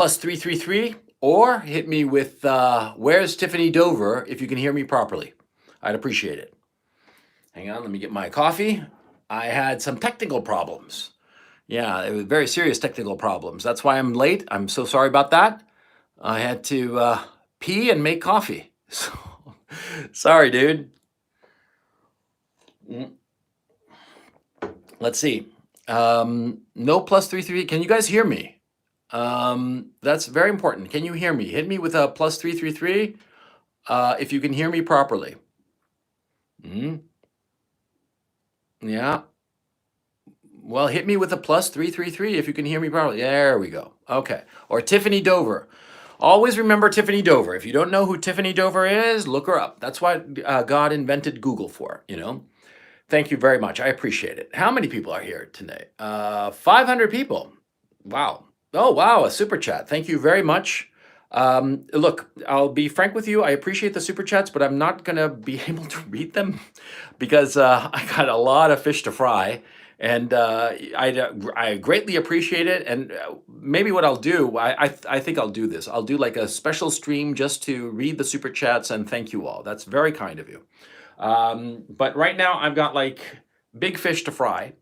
+333, or hit me with where's Tiffany Dover if you can hear me properly. I'd appreciate it. Hang on, let me get my coffee. I had some technical problems. Yeah, it was very serious technical problems. That's why I'm late. I'm so sorry about that. I had to pee and make coffee. So, sorry, dude. Let's see. No +33. Can you guys hear me? That's very important. Can you hear me? Hit me with a +333 if you can hear me properly. Yeah. Well, hit me with a +333 if you can hear me properly. There we go. Okay. Or Tiffany Dover. Always remember Tiffany Dover. If you don't know who Tiffany Dover is, look her up. That's what God invented Google for, you know? Thank you very much. I appreciate it. How many people are here today? 500 people. Wow. Oh, wow. A super chat. Thank you very much. Look, I'll be frank with you. I appreciate the super chats, but I'm not going to be able to read them because I got a lot of fish to fry. And I greatly appreciate it. And maybe what I'll do, I think I'll do this. I'll do like a special stream just to read the super chats and thank you all. That's very kind of you. But right now I've got like big fish to fry.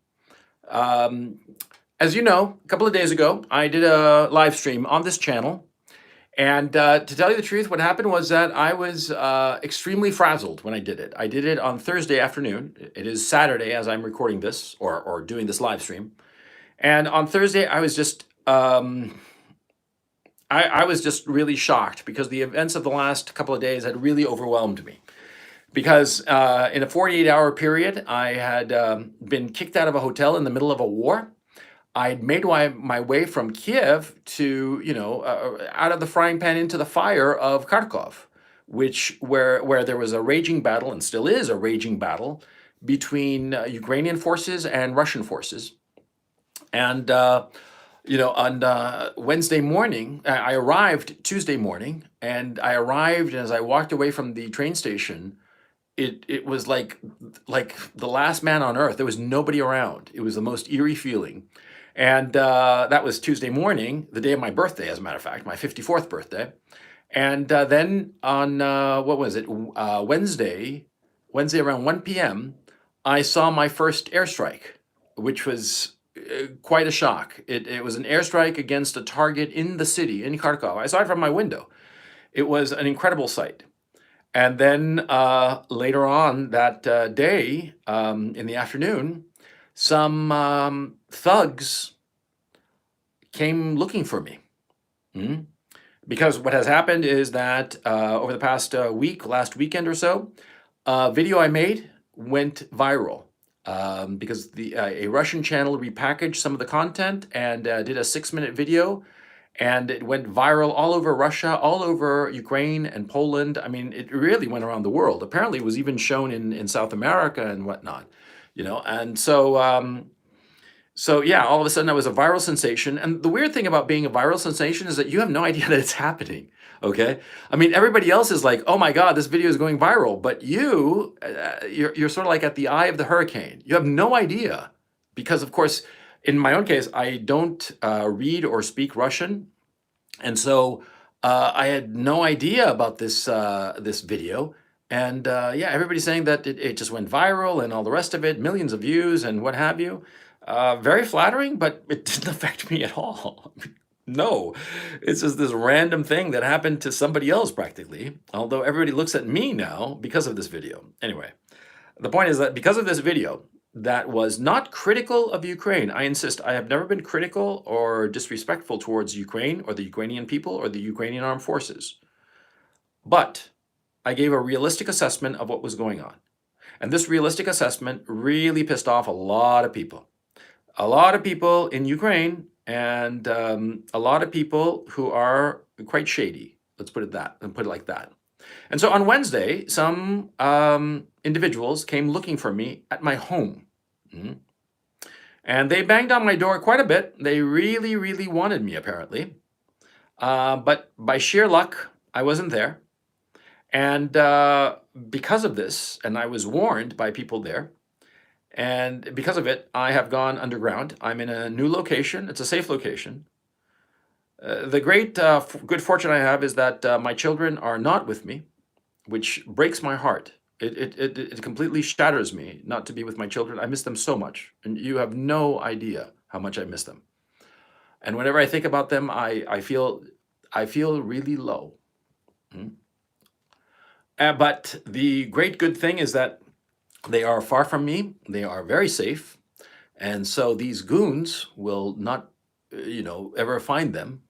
As you know, a couple of days ago, I did a live stream on this channel. And to tell you the truth, what happened was that I was extremely frazzled when I did it. I did it on Thursday afternoon. It is Saturday as I'm recording this or doing this live stream. And on Thursday, I was just I was just really shocked because the events of the last couple of days had really overwhelmed me. Because in a 48-hour period, I had been kicked out of a hotel in the middle of a war. I'd made my way from Kiev to, out of the frying pan into the fire of Kharkov, where there was a raging battle and still is a raging battle between Ukrainian forces and Russian forces. And, on Wednesday morning, I arrived Tuesday morning, and I arrived, and as I walked away from the train station, it was like the last man on earth. There was nobody around. It was the most eerie feeling. And that was Tuesday morning, the day of my birthday, as a matter of fact, my 54th birthday. And then on, Wednesday around 1 p.m., I saw my first airstrike, which was quite a shock. It was an airstrike against a target in the city, in Kharkov. I saw it from my window. It was an incredible sight. And then later on that day, in the afternoon, some thugs came looking for me. Because what has happened is that over the past last weekend or so, a video I made went viral because a Russian channel repackaged some of the content and did a 6-minute video. And it went viral all over Russia, all over Ukraine and Poland. I mean, it really went around the world. Apparently, it was even shown in South America and whatnot, And so yeah, all of a sudden I was a viral sensation. And the weird thing about being a viral sensation is that you have no idea that it's happening. Okay, I mean, everybody else is like, "Oh my God, this video is going viral," but you're sort of like at the eye of the hurricane. You have no idea because, of course, in my own case, I don't read or speak Russian, and so I had no idea about this video. And yeah, everybody's saying that it just went viral and all the rest of it, millions of views and what have you. Very flattering, but it didn't affect me at all. No, it's just this random thing that happened to somebody else practically, although everybody looks at me now because of this video. Anyway, the point is that because of this video, that was not critical of Ukraine. I insist, I have never been critical or disrespectful towards Ukraine or the Ukrainian people or the Ukrainian armed forces. But I gave a realistic assessment of what was going on. And this realistic assessment really pissed off a lot of people. A lot of people in Ukraine and a lot of people who are quite shady. Let's put it like that. And so on Wednesday, some individuals came looking for me at my home. And they banged on my door quite a bit. They really, really wanted me, apparently. But by sheer luck, I wasn't there. And because of this, and I was warned by people there, and because of it, I have gone underground. I'm in a new location. It's a safe location. The great good fortune I have is that my children are not with me, which breaks my heart. It completely shatters me not to be with my children. I miss them so much, and you have no idea how much I miss them. And whenever I think about them, I feel really low. Mm. But the great good thing is that they are far from me. They are very safe, and so these goons will not, ever find them.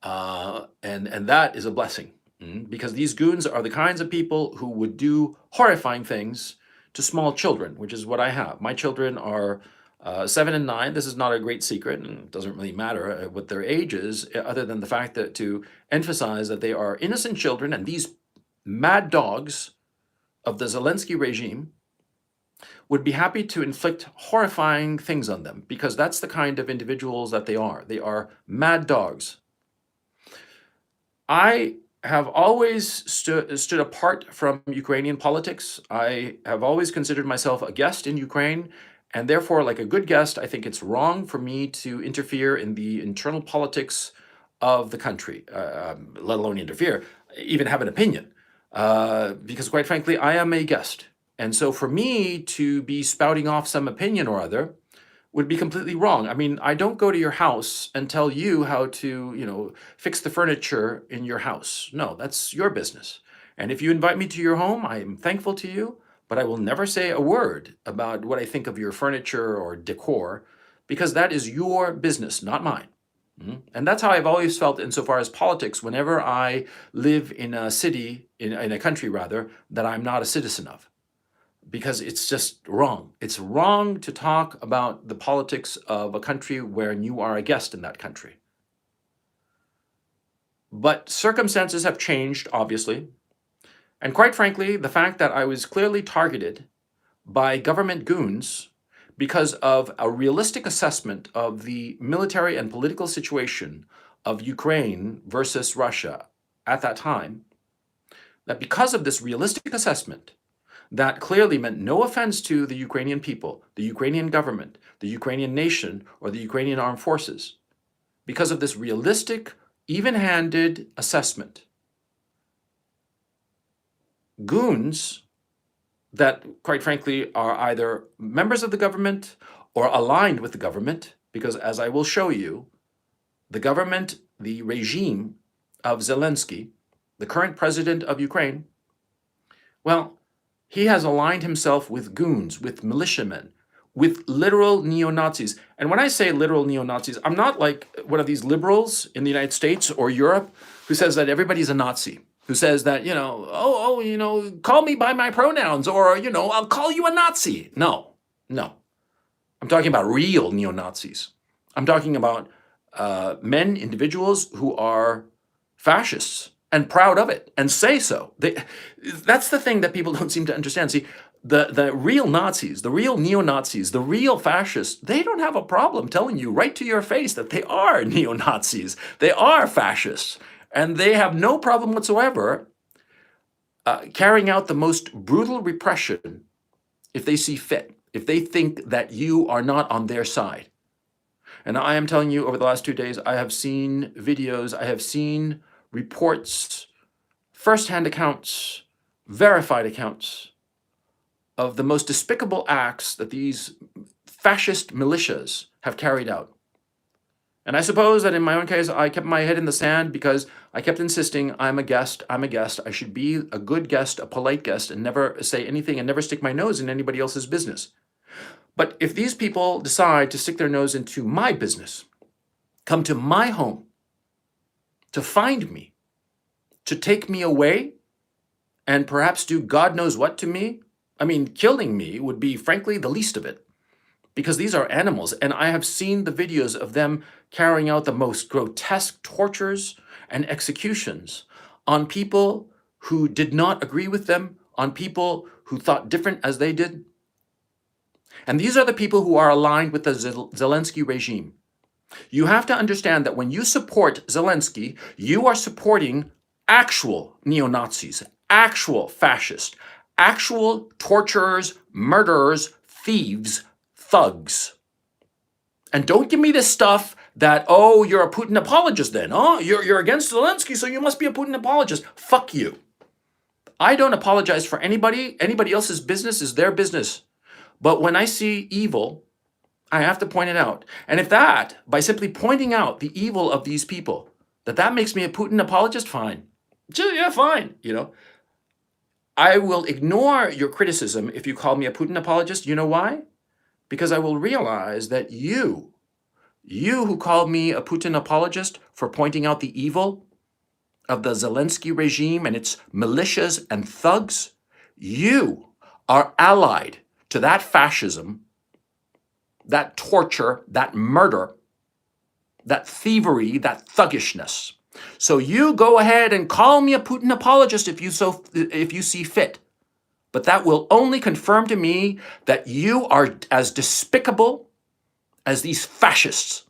And that is a blessing. Because these goons are the kinds of people who would do horrifying things to small children, which is what I have. My children are 7 and 9. This is not a great secret, and it doesn't really matter what their age is, other than the fact that to emphasize that they are innocent children, and these mad dogs of the Zelensky regime would be happy to inflict horrifying things on them, because that's the kind of individuals that they are. They are mad dogs. I have always stood apart from Ukrainian politics. I have always considered myself a guest in Ukraine, and therefore, like a good guest, I think it's wrong for me to interfere in the internal politics of the country, let alone interfere, even have an opinion. Because quite frankly, I am a guest. And so for me to be spouting off some opinion or other would be completely wrong. I mean, I don't go to your house and tell you how to, fix the furniture in your house. No, that's your business. And if you invite me to your home, I am thankful to you, but I will never say a word about what I think of your furniture or decor, because that is your business, not mine. And that's how I've always felt insofar as politics, whenever I live in a city, in a country rather, that I'm not a citizen of, because it's just wrong. It's wrong to talk about the politics of a country where you are a guest in that country. But circumstances have changed, obviously. And quite frankly, the fact that I was clearly targeted by government goons because of a realistic assessment of the military and political situation of Ukraine versus Russia at that time, that because of this realistic assessment, that clearly meant no offense to the Ukrainian people, the Ukrainian government, the Ukrainian nation, or the Ukrainian armed forces. Because of this realistic, even-handed assessment, goons that, quite frankly, are either members of the government or aligned with the government, because as I will show you, the government, the regime of Zelensky, the current president of Ukraine, well, he has aligned himself with goons, with militiamen, with literal neo-Nazis. And when I say literal neo-Nazis, I'm not like one of these liberals in the United States or Europe who says that everybody's a Nazi, who says that, call me by my pronouns, or, I'll call you a Nazi. No. I'm talking about real neo-Nazis. I'm talking about men, individuals who are fascists, and proud of it, and say so. That's the thing that people don't seem to understand. See, the real Nazis, the real neo-Nazis, the real fascists, they don't have a problem telling you right to your face that they are neo-Nazis, they are fascists, and they have no problem whatsoever carrying out the most brutal repression if they see fit, if they think that you are not on their side. And I am telling you, over the last 2 days, I have seen videos, I have seen reports, first-hand accounts, verified accounts of the most despicable acts that these fascist militias have carried out. And I suppose that in my own case, I kept my head in the sand because I kept insisting, I'm a guest, I should be a good guest, a polite guest, and never say anything and never stick my nose in anybody else's business. But if these people decide to stick their nose into my business, come to my home, to find me, to take me away, and perhaps do God knows what to me. I mean, killing me would be, frankly, the least of it, because these are animals, and I have seen the videos of them carrying out the most grotesque tortures and executions on people who did not agree with them, on people who thought different as they did. And these are the people who are aligned with the Zelensky regime. You have to understand that when you support Zelensky, you are supporting actual neo-Nazis, actual fascists, actual torturers, murderers, thieves, thugs. And don't give me this stuff that, oh, you're a Putin apologist then. Oh, you're against Zelensky, so you must be a Putin apologist. Fuck you. I don't apologize for anybody. Anybody else's business is their business. But when I see evil, I have to point it out. And if that, by simply pointing out the evil of these people, that makes me a Putin apologist, fine. Yeah, fine, I will ignore your criticism if you call me a Putin apologist. You know why? Because I will realize that you who called me a Putin apologist for pointing out the evil of the Zelensky regime and its militias and thugs, you are allied to that fascism, that torture, that murder, that thievery, that thuggishness. So you go ahead and call me a Putin apologist if you see fit. But that will only confirm to me that you are as despicable as these fascists.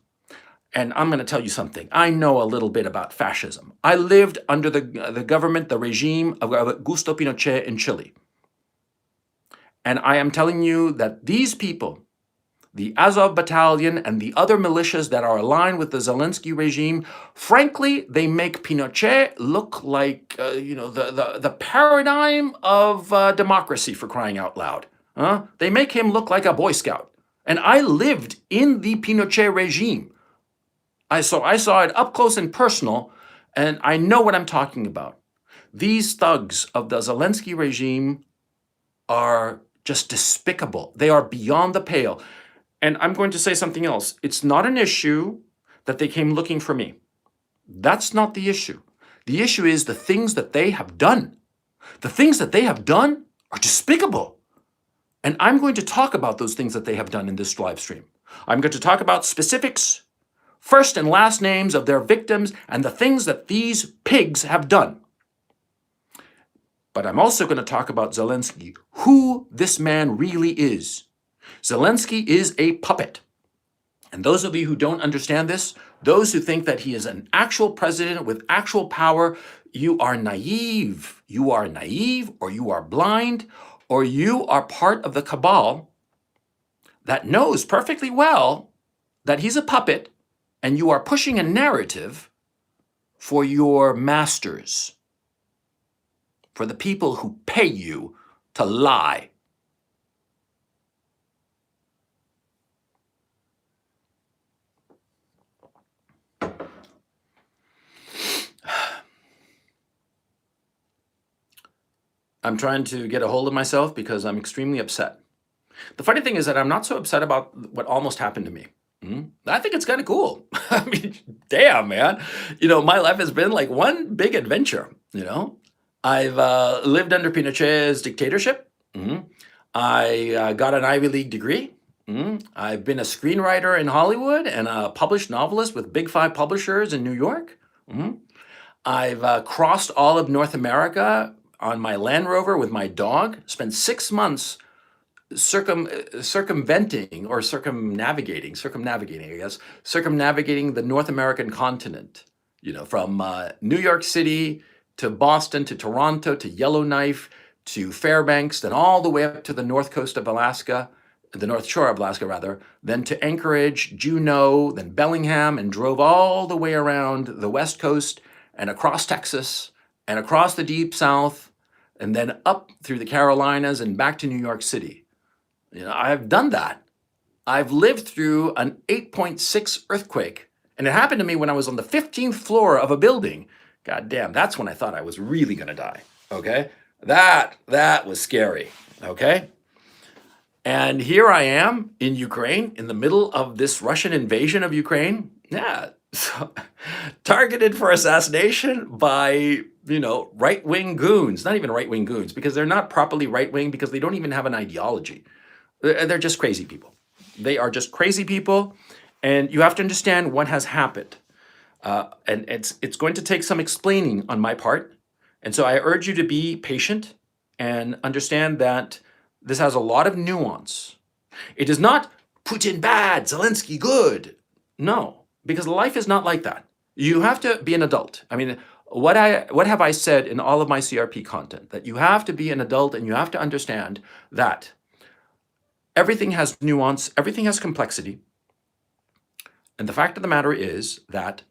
And I'm going to tell you something. I know a little bit about fascism. I lived under the government, the regime of Augusto Pinochet in Chile. And I am telling you that these people, the Azov Battalion and the other militias that are aligned with the Zelensky regime, frankly, they make Pinochet look like, the paradigm of democracy, for crying out loud. They make him look like a Boy Scout. And I lived in the Pinochet regime. I saw it up close and personal, and I know what I'm talking about. These thugs of the Zelensky regime are just despicable. They are beyond the pale. And I'm going to say something else. It's not an issue that they came looking for me. That's not the issue. The issue is the things that they have done. The things that they have done are despicable. And I'm going to talk about those things that they have done in this live stream. I'm going to talk about specifics, first and last names of their victims, and the things that these pigs have done. But I'm also going to talk about Zelensky, who this man really is. Zelensky is a puppet. And those of you who don't understand this, those who think that he is an actual president with actual power, you are naive. You are naive, or you are blind, or you are part of the cabal that knows perfectly well that he's a puppet, and you are pushing a narrative for your masters, for the people who pay you to lie. I'm trying to get a hold of myself because I'm extremely upset. The funny thing is that I'm not so upset about what almost happened to me. I think it's kind of cool. I mean, damn, man. My life has been like one big adventure, I've lived under Pinochet's dictatorship. I got an Ivy League degree. I've been a screenwriter in Hollywood and a published novelist with Big Five publishers in New York. I've crossed all of North America on my Land Rover with my dog, spent 6 months circumnavigating, the North American continent, from New York City to Boston to Toronto to Yellowknife to Fairbanks, then all the way up to the north coast of Alaska, the North Shore of Alaska rather, then to Anchorage, Juneau, then Bellingham, and drove all the way around the West Coast and across Texas and across the Deep South, and then up through the Carolinas and back to New York City. I've done that. I've lived through an 8.6 earthquake, and it happened to me when I was on the 15th floor of a building. God damn, that's when I thought I was really gonna die, okay? That was scary, okay? And here I am in Ukraine, in the middle of this Russian invasion of Ukraine. Yeah, so, targeted for assassination by, right-wing goons. Not even right-wing goons, because they're not properly right-wing, because they don't even have an ideology. They're just crazy people. They are just crazy people, and you have to understand what has happened. And it's going to take some explaining on my part. And so I urge you to be patient and understand that this has a lot of nuance. It is not Putin bad, Zelensky good. No, because life is not like that. You have to be an adult. I mean, what have I said in all of my CRP content? That you have to be an adult and you have to understand that everything has nuance, everything has complexity. And the fact of the matter is that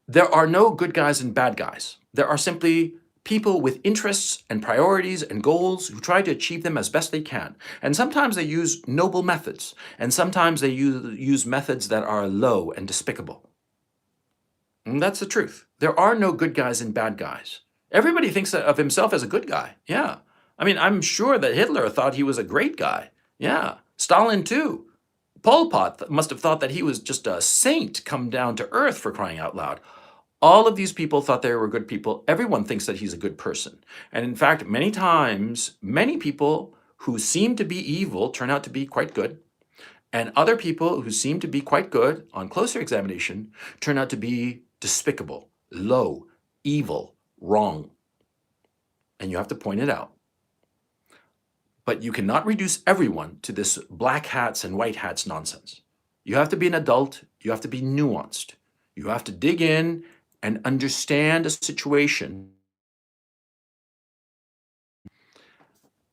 there are no good guys and bad guys. There are simply people with interests and priorities and goals who try to achieve them as best they can. And sometimes they use noble methods, and sometimes they use methods that are low and despicable. And that's the truth. There are no good guys and bad guys. Everybody thinks of himself as a good guy. Yeah. I mean, I'm sure that Hitler thought he was a great guy. Yeah. Stalin too. Pol Pot must have thought that he was just a saint come down to earth, for crying out loud. All of these people thought they were good people. Everyone thinks that he's a good person. And in fact, many times, many people who seem to be evil turn out to be quite good. And other people who seem to be quite good on closer examination turn out to be despicable, low, evil, wrong. And you have to point it out. But you cannot reduce everyone to this black hats and white hats nonsense. You have to be an adult. You have to be nuanced. You have to dig in and understand a situation.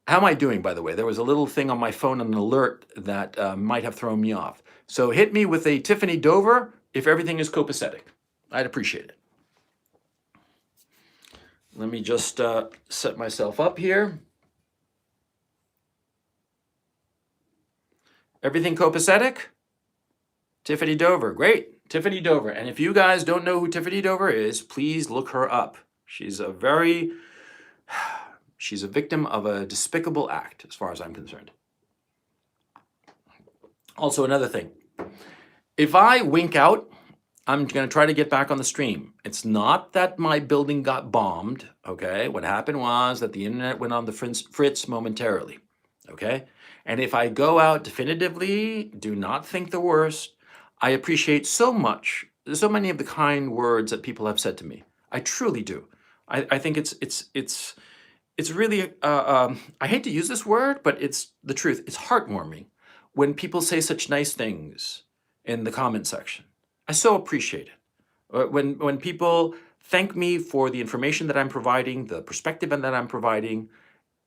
How am I doing, by the way? There was a little thing on my phone, an alert that might have thrown me off. So hit me with a Tiffany Dover if everything is copacetic. I'd appreciate it. Let me just set myself up here. Everything copacetic? Tiffany Dover, great. Tiffany Dover. And if you guys don't know who Tiffany Dover is, please look her up. She's a victim of a despicable act, as far as I'm concerned. Also, another thing. If I wink out, I'm going to try to get back on the stream. It's not that my building got bombed, okay? What happened was that the internet went on the fritz momentarily, okay? And if I go out definitively, do not think the worst. I appreciate so many of the kind words that people have said to me. I truly do. I think it's really, I hate to use this word, but it's the truth. It's heartwarming when people say such nice things in the comment section. I so appreciate it. When people thank me for the information that I'm providing, the perspective that I'm providing,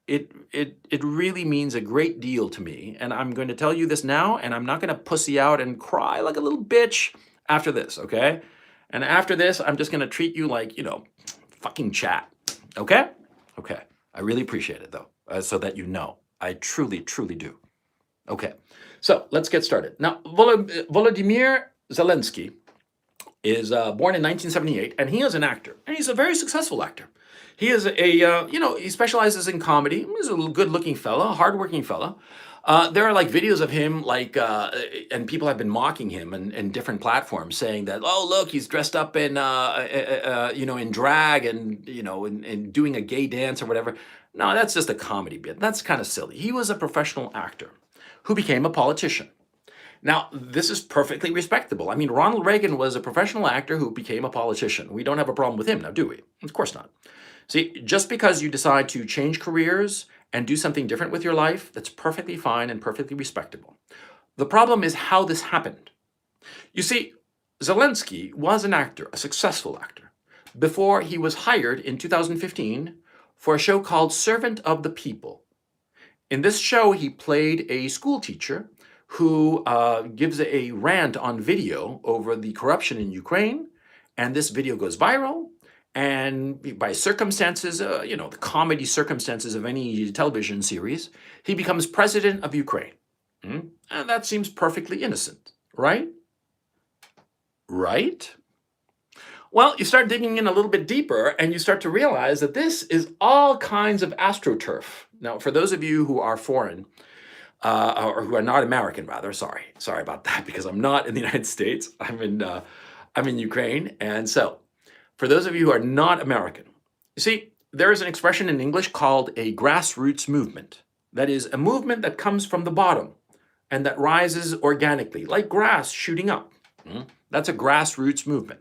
it really means a great deal to me. And I'm going to tell you this now, and I'm not going to pussy out and cry like a little bitch after this, okay? And after this, I'm just going to treat you like, fucking chat, okay? Okay. I really appreciate it, though, so that you know. I truly, truly do. Okay. So let's get started. Now, Volodymyr Zelensky is born in 1978, and he is an actor, and he's a very successful actor. He is he specializes in comedy. He's a good-looking fella, hardworking fella. There are like videos of him, and people have been mocking him in different platforms, saying that, oh, look, he's dressed up in, in drag and, and doing a gay dance or whatever. No, that's just a comedy bit. That's kind of silly. He was a professional actor who became a politician. Now, this is perfectly respectable. I mean, Ronald Reagan was a professional actor who became a politician. We don't have a problem with him now, do we? Of course not. See, just because you decide to change careers and do something different with your life, that's perfectly fine and perfectly respectable. The problem is how this happened. You see, Zelensky was an actor, a successful actor, before he was hired in 2015 for a show called Servant of the People. In this show, he played a school teacher who gives a rant on video over the corruption in Ukraine, and this video goes viral. And by circumstances, the comedy circumstances of any television series, he becomes president of Ukraine. And that seems perfectly innocent, right? Right? Well, you start digging in a little bit deeper, and you start to realize that this is all kinds of astroturf. Now, for those of you who are foreign, or who are not American, rather, sorry about that, because I'm not in the United States. I'm in Ukraine, and so for those of you who are not American, you see, there is an expression in English called a grassroots movement. That is a movement that comes from the bottom and that rises organically, like grass shooting up. That's a grassroots movement.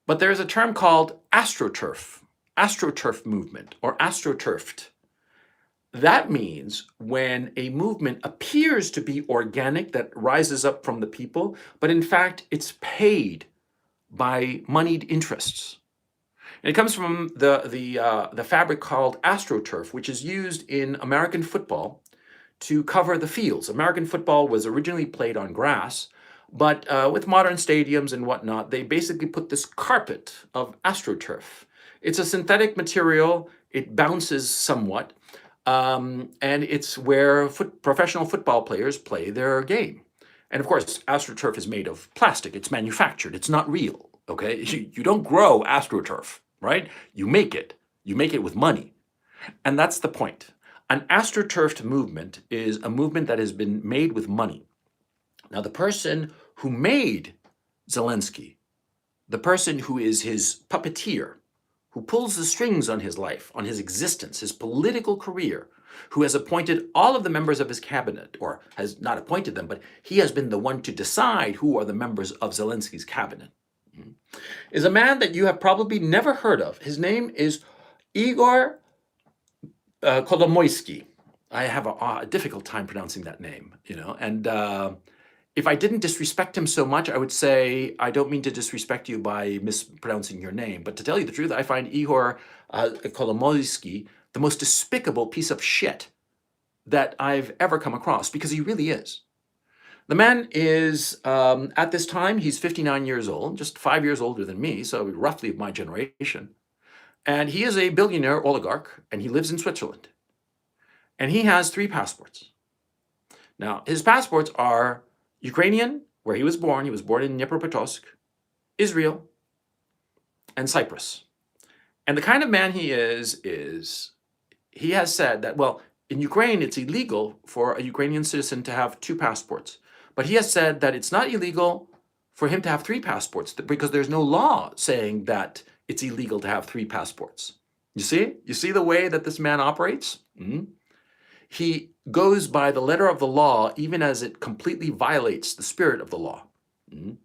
But there's a term called astroturf movement, or astroturfed. That means when a movement appears to be organic, that rises up from the people, but in fact, it's paid by moneyed interests. And it comes from the fabric called astroturf, which is used in American football to cover the fields. American football was originally played on grass, But with modern stadiums and whatnot, they basically put this carpet of AstroTurf. It's a synthetic material. It bounces somewhat. And it's where professional football players play their game. And of course, AstroTurf is made of plastic. It's manufactured. It's not real, okay? You don't grow AstroTurf, right? You make it. You make it with money. And that's the point. An AstroTurfed movement is a movement that has been made with money. Now, the person who made Zelensky, the person who is his puppeteer, who pulls the strings on his life, on his existence, his political career, who has appointed all of the members of his cabinet, or has not appointed them, but he has been the one to decide who are the members of Zelensky's cabinet, is a man that you have probably never heard of. His name is Igor Kolomoisky. I have a difficult time pronouncing that name, and if I didn't disrespect him so much, I would say, I don't mean to disrespect you by mispronouncing your name, but to tell you the truth, I find Igor Kolomoisky the most despicable piece of shit that I've ever come across, because he really is. The man is, at this time, he's 59 years old, just 5 years older than me, so roughly of my generation. And he is a billionaire oligarch, and he lives in Switzerland. And he has 3 passports. Now, his passports are Ukrainian, where he was born in Dnipropetrovsk, Israel, and Cyprus. And the kind of man he is he has said that, well, in Ukraine, it's illegal for a Ukrainian citizen to have 2 passports. But he has said that it's not illegal for him to have 3 passports, because there's no law saying that it's illegal to have 3 passports. You see? You see the way that this man operates? He goes by the letter of the law, even as it completely violates the spirit of the law. And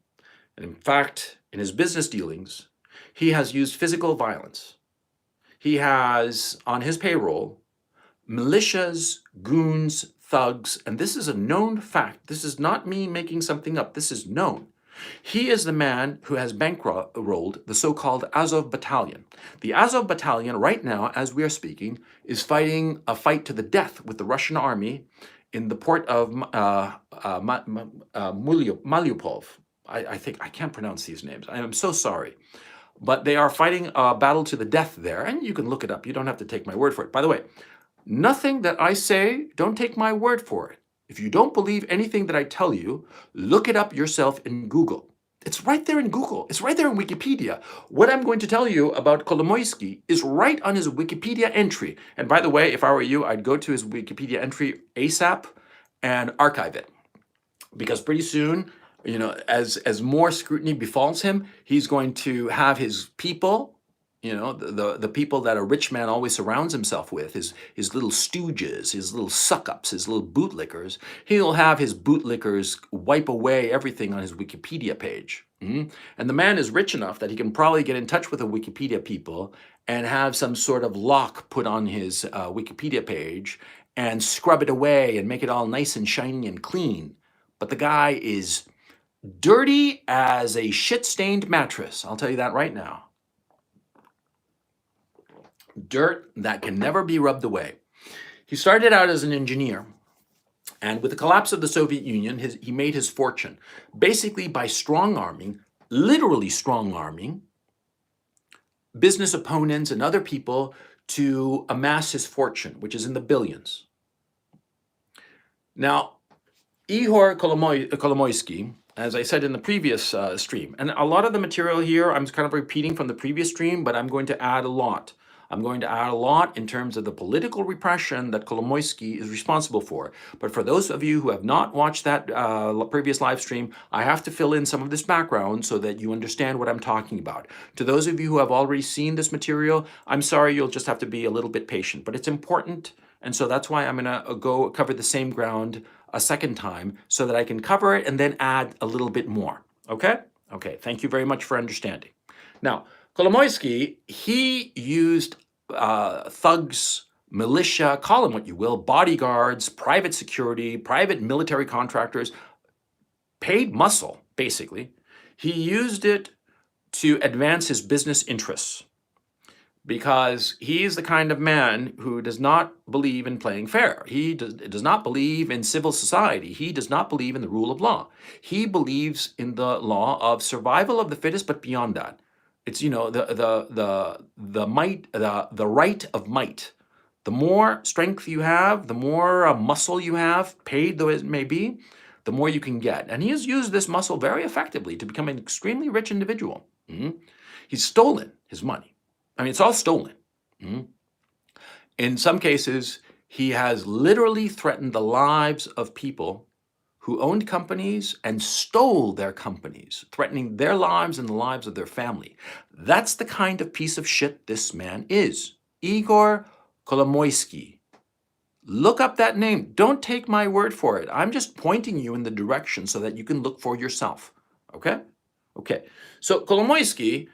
in fact, in his business dealings, he has used physical violence. He has, on his payroll, militias, goons, thugs, and this is a known fact. This is not me making something up. This is known. He is the man who has bankrolled the so-called Azov Battalion. The Azov Battalion, right now, as we are speaking, is fighting a fight to the death with the Russian army in the port of Mariupol. I think, I can't pronounce these names. I am so sorry. But they are fighting a battle to the death there, and you can look it up. You don't have to take my word for it. By the way, nothing that I say, don't take my word for it. If you don't believe anything that I tell you, look it up yourself in Google. It's right there in Google. It's right there in Wikipedia. What I'm going to tell you about Kolomoisky is right on his Wikipedia entry. And by the way, if I were you, I'd go to his Wikipedia entry ASAP and archive it. Because pretty soon, as more scrutiny befalls him, he's going to have his people, the people that a rich man always surrounds himself with, his little stooges, his little suck-ups, his little bootlickers. He'll have his bootlickers wipe away everything on his Wikipedia page. And the man is rich enough that he can probably get in touch with the Wikipedia people and have some sort of lock put on his Wikipedia page and scrub it away and make it all nice and shiny and clean. But the guy is dirty as a shit-stained mattress. I'll tell you that right now. Dirt that can never be rubbed away. He started out as an engineer, and with the collapse of the Soviet Union, he made his fortune, basically by strong-arming, literally strong-arming, business opponents and other people to amass his fortune, which is in the billions. Now, Ihor Kolomoisky, as I said in the previous stream, and a lot of the material here I'm kind of repeating from the previous stream, but I'm going to add a lot. I'm going to add a lot in terms of the political repression that Kolomoisky is responsible for. But for those of you who have not watched that previous live stream, I have to fill in some of this background so that you understand what I'm talking about. To those of you who have already seen this material, I'm sorry, you'll just have to be a little bit patient. But it's important, and so that's why I'm going to go cover the same ground a second time so that I can cover it and then add a little bit more. Okay? Okay, thank you very much for understanding. Now, Kolomoisky, he used thugs, militia, call them what you will, bodyguards, private security, private military contractors, paid muscle, basically. He used it to advance his business interests. because he's the kind of man who does not believe in playing fair. He does not believe in civil society. He does not believe in the rule of law. He believes in the law of survival of the fittest, but beyond that, it's, the might, the right of might. The more strength you have, the more muscle you have, paid though it may be, the more you can get. And he has used this muscle very effectively to become an extremely rich individual. He's stolen his money. I mean, it's all stolen. In some cases, he has literally threatened the lives of people who owned companies and stole their companies, threatening their lives and the lives of their family. That's the kind of piece of shit this man is. Igor Kolomoisky. Look up that name. Don't take my word for it. I'm just pointing you in the direction so that you can look for yourself. Okay? Okay. So Kolomoisky,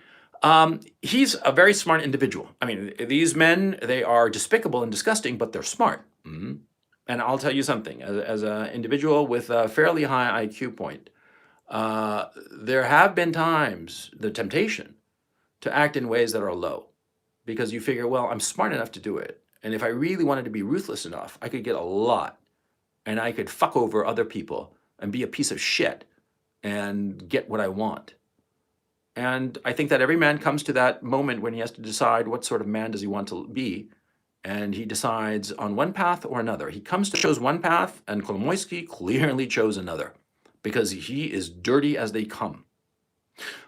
he's a very smart individual. I mean, these men, they are despicable and disgusting, but they're smart. And I'll tell you something, as an individual with a fairly high IQ point, there have been times, the temptation to act in ways that are low, because you figure, well, I'm smart enough to do it. And if I really wanted to be ruthless enough, I could get a lot, and I could fuck over other people and be a piece of shit and get what I want. And I think that every man comes to that moment when he has to decide what sort of man does he want to be, and he decides on one path or another. He chose one path, and Kolomoisky clearly chose another, because he is dirty as they come.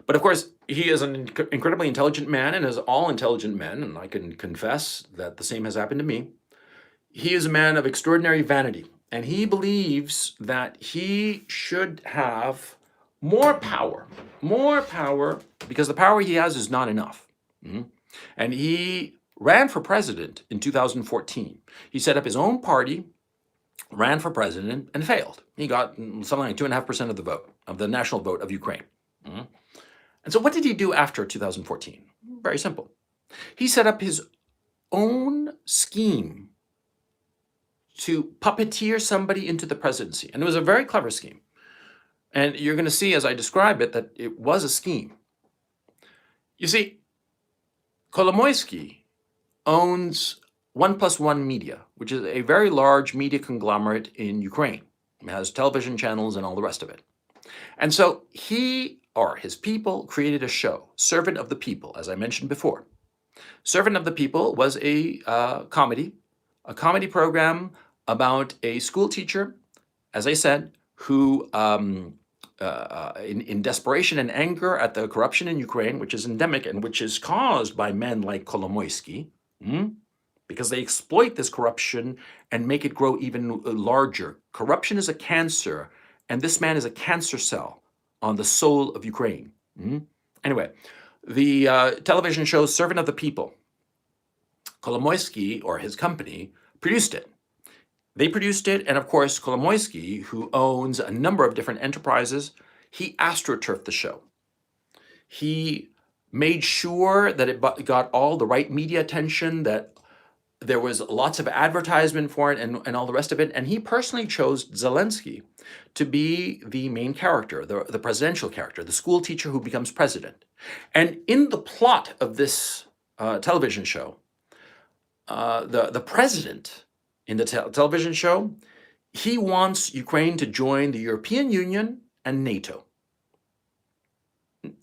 But of course, he is an incredibly intelligent man, and as all intelligent men, and I can confess that the same has happened to me, he is a man of extraordinary vanity, and he believes that he should have more power, because the power he has is not enough. And he ran for president in 2014. He set up his own party, ran for president, and failed. He got something like 2.5% of the vote, of the national vote of Ukraine. And so what did he do after 2014? Very simple. He set up his own scheme to puppeteer somebody into the presidency. And it was a very clever scheme. And you're going to see as I describe it that it was a scheme. You see, Kolomoisky owns 1+1 Media, which is a very large media conglomerate in Ukraine. It has television channels and all the rest of it. And so he, or his people, created a show, Servant of the People, as I mentioned before. Servant of the People was a comedy program about a school teacher, as I said, who, in desperation and anger at the corruption in Ukraine, which is endemic and which is caused by men like Kolomoisky, because they exploit this corruption and make it grow even larger. Corruption is a cancer, and this man is a cancer cell on the soul of Ukraine. Anyway, the television show Servant of the People, Kolomoisky, or his company, produced it. They produced it, and of course, Kolomoisky, who owns a number of different enterprises, he astroturfed the show. He made sure that it got all the right media attention, that there was lots of advertisement for it and all the rest of it. And he personally chose Zelensky to be the main character, the presidential character, the school teacher who becomes president. And in the plot of this television show, the president in the television show, he wants Ukraine to join the European Union and NATO.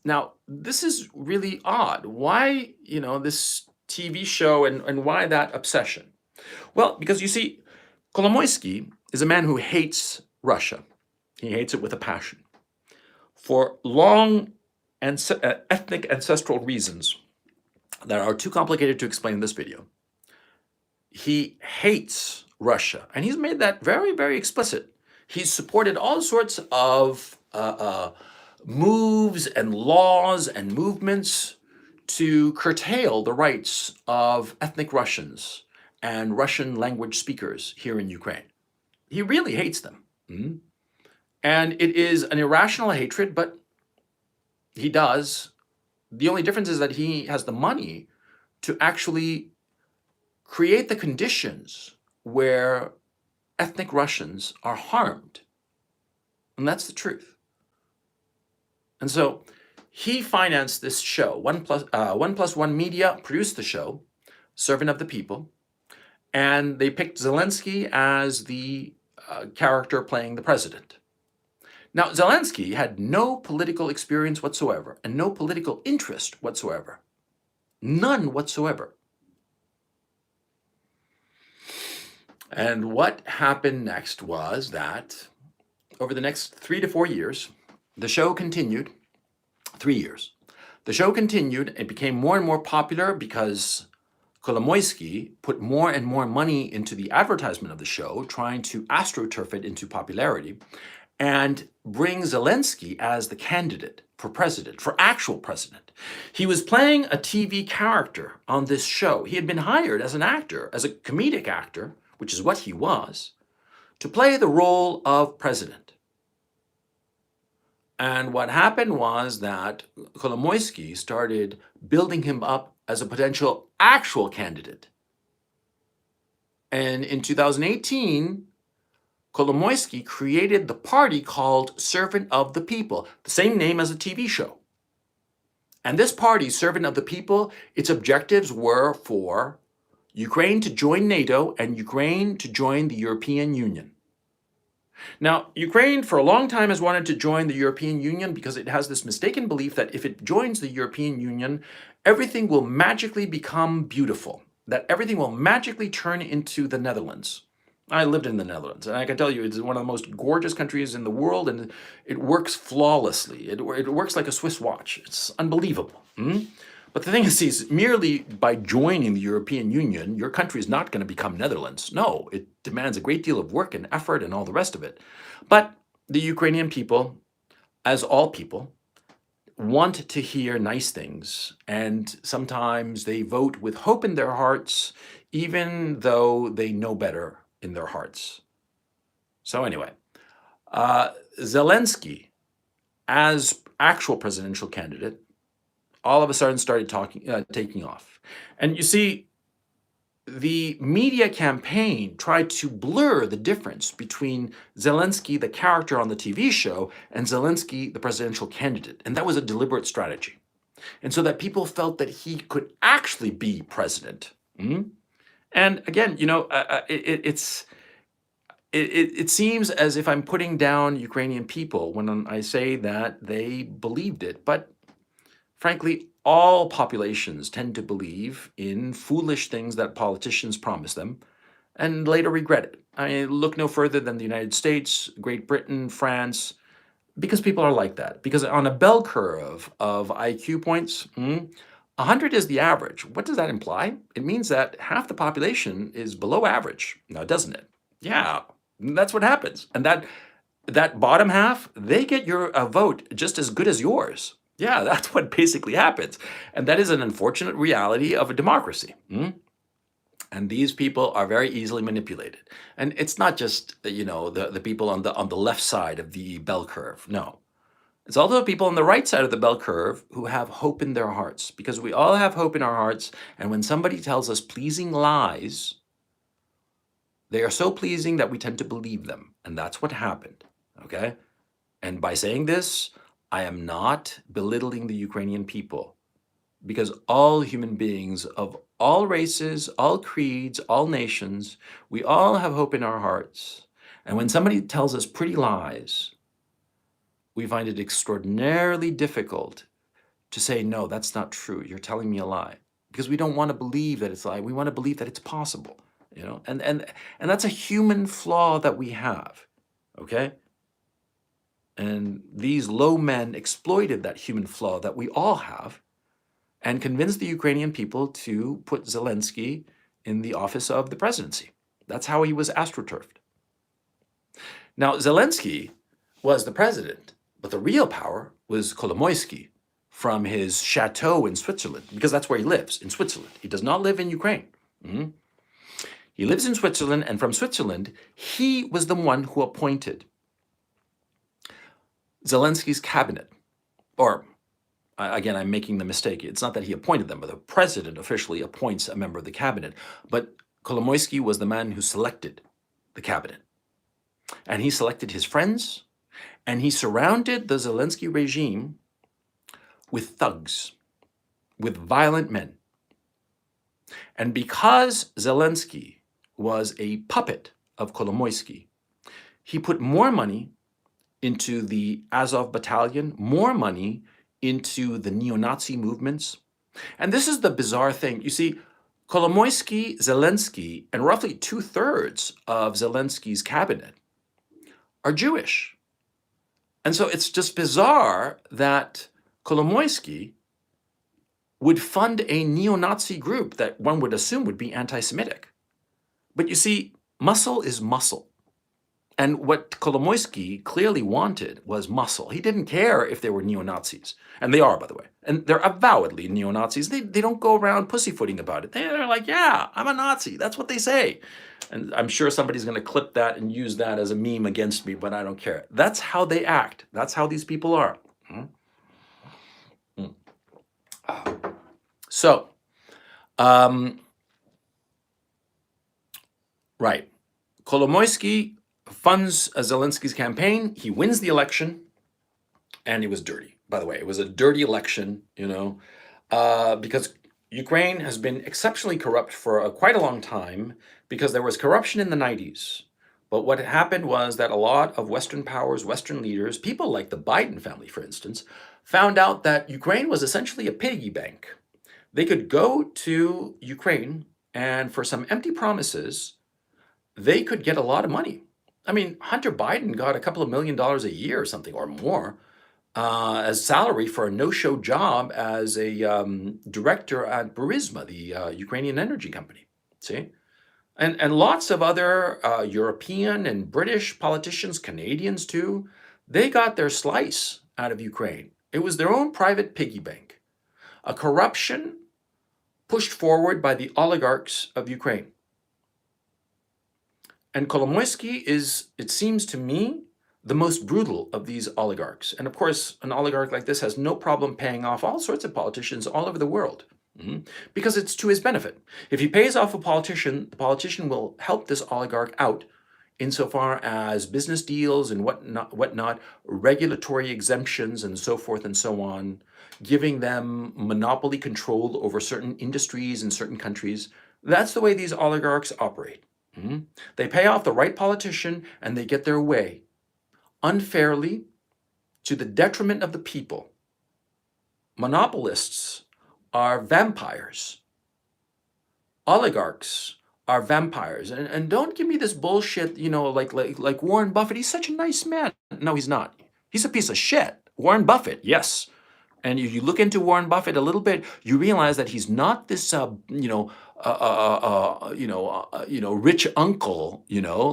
Now, this is really odd. Why, this TV show and why that obsession? Well, because you see, Kolomoisky is a man who hates Russia. He hates it with a passion. For long ethnic ancestral reasons that are too complicated to explain in this video, he hates Russia. And he's made that very, very explicit. He's supported all sorts of moves and laws and movements to curtail the rights of ethnic Russians and Russian language speakers here in Ukraine. He really hates them. And it is an irrational hatred, but he does. The only difference is that he has the money to actually create the conditions where ethnic Russians are harmed. And that's the truth. And so he financed this show. One Plus One Media produced the show, Servant of the People, and they picked Zelensky as the character playing the president. Now, Zelensky had no political experience whatsoever and no political interest whatsoever. None whatsoever. And what happened next was that over the next 3 to 4 years, the show continued. 3 years. The show continued. It became more and more popular because Kolomoisky put more and more money into the advertisement of the show, trying to astroturf it into popularity, and bring Zelensky as the candidate for president, for actual president. He was playing a TV character on this show. He had been hired as an actor, as a comedic actor, which is what he was, to play the role of president. And what happened was that Kolomoisky started building him up as a potential actual candidate. And in 2018, Kolomoisky created the party called Servant of the People, the same name as a TV show. And this party, Servant of the People, its objectives were for Ukraine to join NATO and Ukraine to join the European Union. Now, Ukraine for a long time has wanted to join the European Union because it has this mistaken belief that if it joins the European Union, everything will magically become beautiful, that everything will magically turn into the Netherlands. I lived in the Netherlands, and I can tell you it's one of the most gorgeous countries in the world, and it works flawlessly. It works like a Swiss watch. It's unbelievable. But the thing is, merely by joining the European Union, your country is not going to become Netherlands. No, it demands a great deal of work and effort and all the rest of it. But the Ukrainian people, as all people, want to hear nice things. And sometimes they vote with hope in their hearts, even though they know better in their hearts. So anyway, Zelensky, as actual presidential candidate, all of a sudden started taking off. And you see, the media campaign tried to blur the difference between Zelensky, the character on the TV show, and Zelensky, the presidential candidate. And that was a deliberate strategy. And so that people felt that he could actually be president. And again, it seems as if I'm putting down Ukrainian people when I say that they believed it. But frankly, all populations tend to believe in foolish things that politicians promise them and later regret it. I mean, look no further than the United States, Great Britain, France, because people are like that. Because on a bell curve of IQ points, 100 is the average. What does that imply? It means that half the population is below average. Now, doesn't it? Yeah, that's what happens. And that bottom half, they get your vote just as good as yours. Yeah, that's what basically happens. And that is an unfortunate reality of a democracy. And these people are very easily manipulated. And it's not just, the people on the left side of the bell curve. No. It's also people on the right side of the bell curve who have hope in their hearts, because we all have hope in our hearts. And when somebody tells us pleasing lies, they are so pleasing that we tend to believe them. And that's what happened. Okay? And by saying this, I am not belittling the Ukrainian people, because all human beings of all races, all creeds, all nations, we all have hope in our hearts. And when somebody tells us pretty lies, we find it extraordinarily difficult to say, no, that's not true. You're telling me a lie. Because we don't want to believe that it's a lie. We want to believe that it's possible, and that's a human flaw that we have, okay? And these low men exploited that human flaw that we all have and convinced the Ukrainian people to put Zelensky in the office of the presidency. That's how he was astroturfed. Now, Zelensky was the president, but the real power was Kolomoisky from his chateau in Switzerland, because that's where he lives, in Switzerland. He does not live in Ukraine. He lives in Switzerland, and from Switzerland, he was the one who appointed Zelensky's cabinet. Or, again, I'm making the mistake. It's not that he appointed them, but the president officially appoints a member of the cabinet. But Kolomoisky was the man who selected the cabinet. And he selected his friends, and he surrounded the Zelensky regime with thugs, with violent men. And because Zelensky was a puppet of Kolomoisky, he put more money into the Azov battalion, more money into the neo-Nazi movements. And this is the bizarre thing. You see, Kolomoisky, Zelensky, and roughly 2/3 of Zelensky's cabinet are Jewish. And so it's just bizarre that Kolomoisky would fund a neo-Nazi group that one would assume would be anti-Semitic. But you see, muscle is muscle. And what Kolomoisky clearly wanted was muscle. He didn't care if they were neo-Nazis. And they are, by the way. And they're avowedly neo-Nazis. They don't go around pussyfooting about it. They're like, yeah, I'm a Nazi. That's what they say. And I'm sure somebody's going to clip that and use that as a meme against me, but I don't care. That's how they act. That's how these people are. So, right. Kolomoisky funds Zelensky's campaign. He wins the election, and it was dirty. By the way, it was a dirty election, because Ukraine has been exceptionally corrupt for quite a long time because there was corruption in the 90s. But what happened was that a lot of Western powers, Western leaders, people like the Biden family, for instance, found out that Ukraine was essentially a piggy bank. They could go to Ukraine, and for some empty promises, they could get a lot of money. I mean, Hunter Biden got a couple of $1 million a year or something, or more, as salary for a no-show job as a director at Burisma, the Ukrainian energy company. See? And lots of other European and British politicians, Canadians too, they got their slice out of Ukraine. It was their own private piggy bank. A corruption pushed forward by the oligarchs of Ukraine. And Kolomoisky is, it seems to me, the most brutal of these oligarchs. And of course, an oligarch like this has no problem paying off all sorts of politicians all over the world, because it's to his benefit. If he pays off a politician, the politician will help this oligarch out insofar as business deals and whatnot, regulatory exemptions and so forth and so on, giving them monopoly control over certain industries in certain countries. That's the way these oligarchs operate. They pay off the right politician and they get their way unfairly to the detriment of the people. Monopolists are vampires. Oligarchs are vampires. And don't give me this bullshit, like Warren Buffett. He's such a nice man. No, he's not. He's a piece of shit. Warren Buffett, yes. And if you look into Warren Buffett a little bit, you realize that he's not this, rich uncle,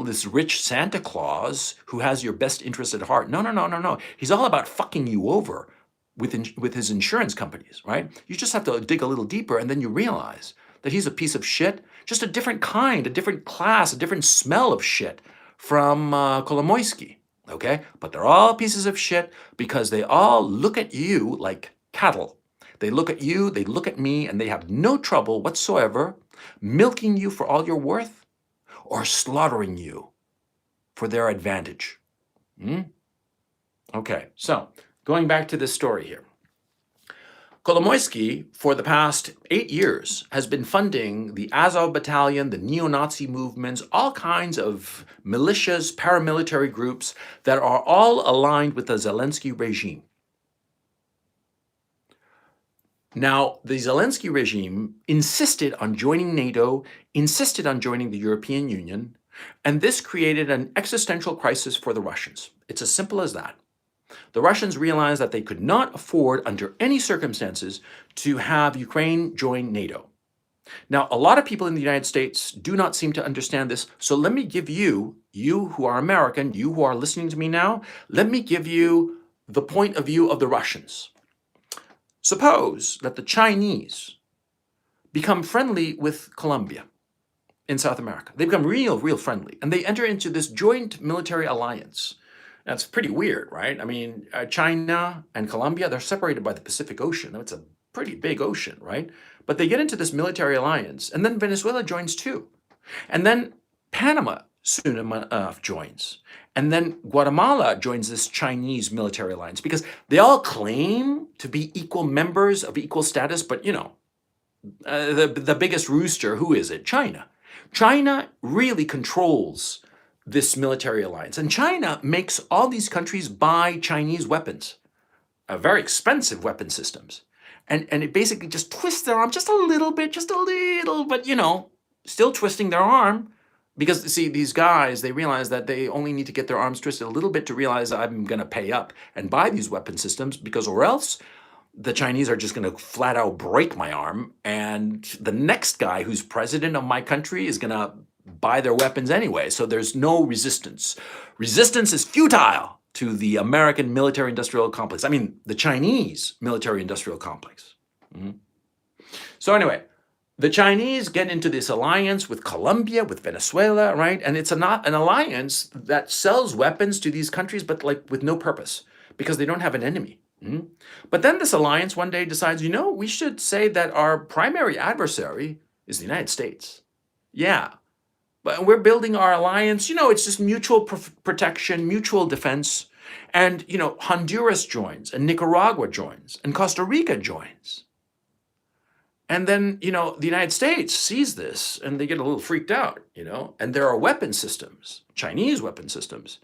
this rich Santa Claus who has your best interest at heart. No. He's all about fucking you over with his insurance companies, right? You just have to dig a little deeper, and then you realize that he's a piece of shit, just a different kind, a different class, a different smell of shit from Kolomoisky. Okay? But they're all pieces of shit because they all look at you like cattle. They look at you, they look at me, and they have no trouble whatsoever milking you for all you're worth or slaughtering you for their advantage. Okay, so going back to this story here. Kolomoisky, for the past 8 years, has been funding the Azov battalion, the neo-Nazi movements, all kinds of militias, paramilitary groups that are all aligned with the Zelensky regime. Now, the Zelensky regime insisted on joining NATO, insisted on joining the European Union, and this created an existential crisis for the Russians. It's as simple as that. The Russians realized that they could not afford, under any circumstances, to have Ukraine join NATO. Now, a lot of people in the United States do not seem to understand this, so let me give you who are American, you who are listening to me now, let me give you the point of view of the Russians. Suppose that the Chinese become friendly with Colombia in South America. They become real friendly, and they enter into this joint military alliance. That's pretty weird, right? I mean, China and Colombia, they're separated by the Pacific Ocean. It's a pretty big ocean, right? But they get into this military alliance, and then Venezuela joins too. And then Panama soon enough joins. And then Guatemala joins this Chinese military alliance because they all claim to be equal members of equal status, but the biggest rooster, who is it? China. China really controls this military alliance. And China makes all these countries buy Chinese weapons, very expensive weapon systems. And it basically just twists their arm just a little, but still twisting their arm. Because, see, these guys, they realize that they only need to get their arms twisted a little bit to realize I'm going to pay up and buy these weapon systems, because or else the Chinese are just going to flat out break my arm, and the next guy who's president of my country is going to buy their weapons anyway. So there's no resistance. Resistance is futile to the American military-industrial complex. I mean, the Chinese military-industrial complex. So anyway, the Chinese get into this alliance with Colombia, with Venezuela, right? And it's not an alliance that sells weapons to these countries, but like with no purpose, because they don't have an enemy. But then this alliance one day decides, we should say that our primary adversary is the United States. Yeah, but we're building our alliance, it's just mutual protection, mutual defense. And, Honduras joins, and Nicaragua joins, and Costa Rica joins. And then, the United States sees this and they get a little freaked out, and there are weapon systems, Chinese weapon systems,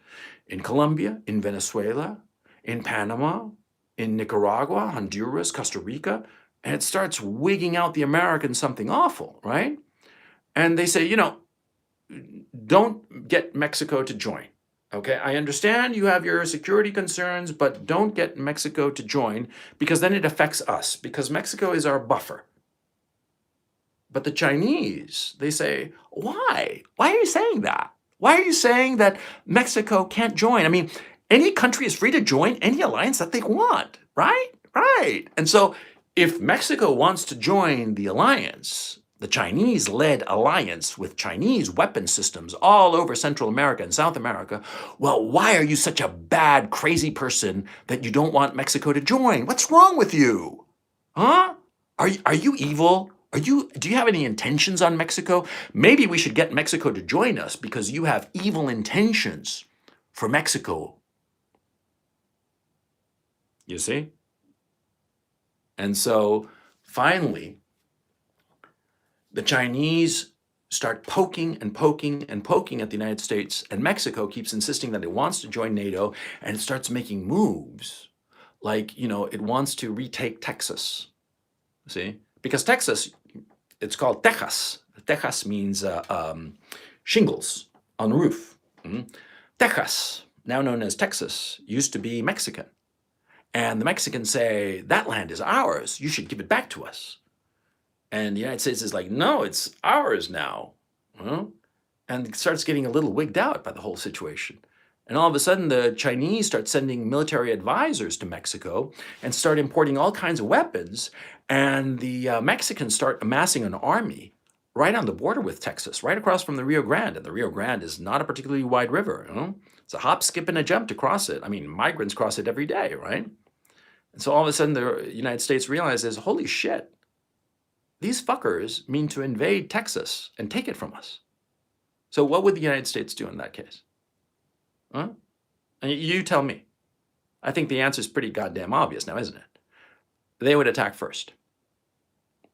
in Colombia, in Venezuela, in Panama, in Nicaragua, Honduras, Costa Rica, and it starts wigging out the Americans something awful, right? And they say, don't get Mexico to join. Okay, I understand you have your security concerns, but don't get Mexico to join, because then it affects us, because Mexico is our buffer. But the Chinese, they say, why? Why are you saying that? Why are you saying that Mexico can't join? I mean, any country is free to join any alliance that they want, right? Right. And so if Mexico wants to join the alliance, the Chinese-led alliance with Chinese weapon systems all over Central America and South America, well, why are you such a bad, crazy person that you don't want Mexico to join? What's wrong with you? Huh? Are you evil? Do you have any intentions on Mexico? Maybe we should get Mexico to join us because you have evil intentions for Mexico. You see? And so finally, the Chinese start poking and poking and poking at the United States, and Mexico keeps insisting that it wants to join NATO, and it starts making moves like, it wants to retake Texas. See? Because Texas, it's called Tejas. Tejas means shingles on the roof. Tejas, now known as Texas, used to be Mexican. And the Mexicans say, that land is ours. You should give it back to us. And the United States is like, no, it's ours now. And it starts getting a little wigged out by the whole situation. And all of a sudden, the Chinese start sending military advisors to Mexico and start importing all kinds of weapons. And the Mexicans start amassing an army right on the border with Texas, right across from the Rio Grande. And the Rio Grande is not a particularly wide river. It's a hop, skip, and a jump to cross it. I mean, migrants cross it every day, right? And so all of a sudden, the United States realizes, holy shit, these fuckers mean to invade Texas and take it from us. So what would the United States do in that case? And you tell me. I think the answer is pretty goddamn obvious now, isn't it? They would attack first.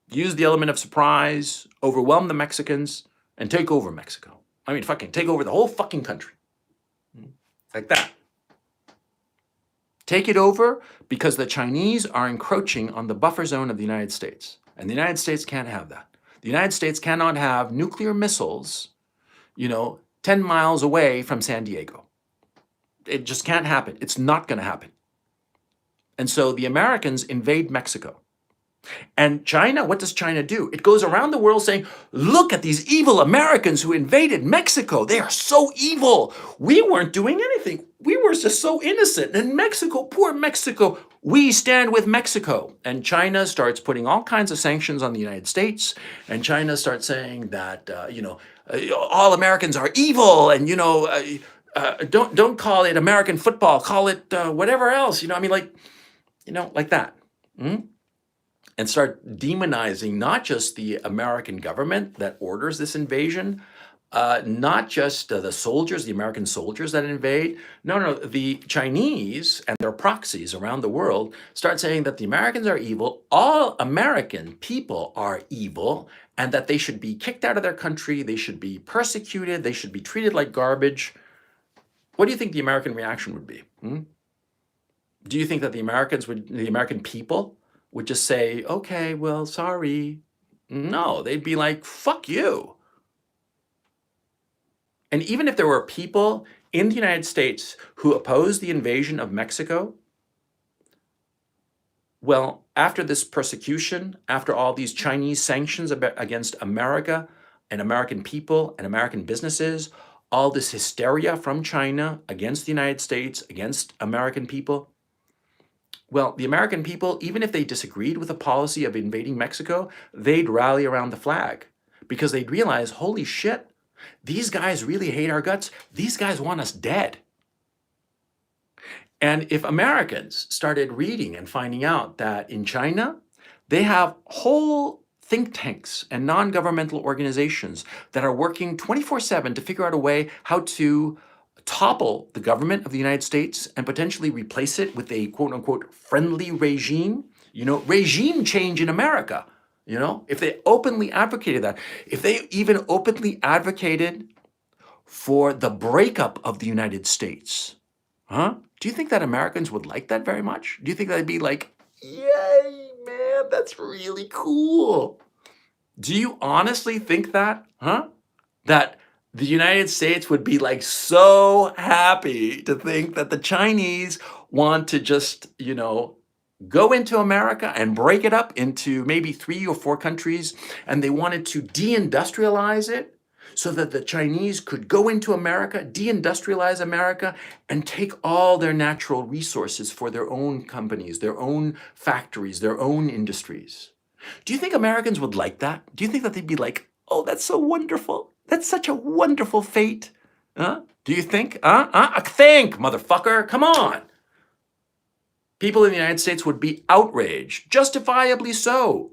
Use the element of surprise, overwhelm the Mexicans, and take over Mexico. I mean, fucking take over the whole fucking country. Like that. Take it over because the Chinese are encroaching on the buffer zone of the United States. And the United States can't have that. The United States cannot have nuclear missiles, 10 miles away from San Diego. It just can't happen. It's not going to happen. And so the Americans invade Mexico. And China, what does China do? It goes around the world saying, look at these evil Americans who invaded Mexico. They are so evil. We weren't doing anything. We were just so innocent. And Mexico, poor Mexico, we stand with Mexico. And China starts putting all kinds of sanctions on the United States. And China starts saying that, all Americans are evil. And, don't call it American football. Call it whatever else. Like that. And start demonizing not just the American government that orders this invasion, Not just the soldiers, the American soldiers that invade. No, no, the Chinese and their proxies around the world start saying that the Americans are evil, all American people are evil, and that they should be kicked out of their country, they should be persecuted, they should be treated like garbage. What do you think the American reaction would be? Do you think that the American people would just say, okay, well, sorry? No, they'd be like, fuck you. And even if there were people in the United States who opposed the invasion of Mexico, well, after this persecution, after all these Chinese sanctions against America and American people and American businesses, all this hysteria from China against the United States, against American people, well, the American people, even if they disagreed with the policy of invading Mexico, they'd rally around the flag because they'd realize, holy shit, these guys really hate our guts. These guys want us dead. And if Americans started reading and finding out that in China, they have whole think tanks and non-governmental organizations that are working 24/7 to figure out a way how to topple the government of the United States and potentially replace it with a quote unquote friendly regime, regime change in America. If they openly advocated that, if they even openly advocated for the breakup of the United States, do you think that Americans would like that very much? Do you think that'd be like, yay, man, that's really cool? Do you honestly think that, that the United States would be like so happy to think that the Chinese want to just, go into America and break it up into maybe 3 or 4 countries, and they wanted to deindustrialize it so that the Chinese could go into America, deindustrialize America, and take all their natural resources for their own companies, their own factories, their own industries? Do you think Americans would like that? Do you think that they'd be like, oh, that's so wonderful. That's such a wonderful fate. Do you think? Think, motherfucker. Come on. People in the United States would be outraged, justifiably so.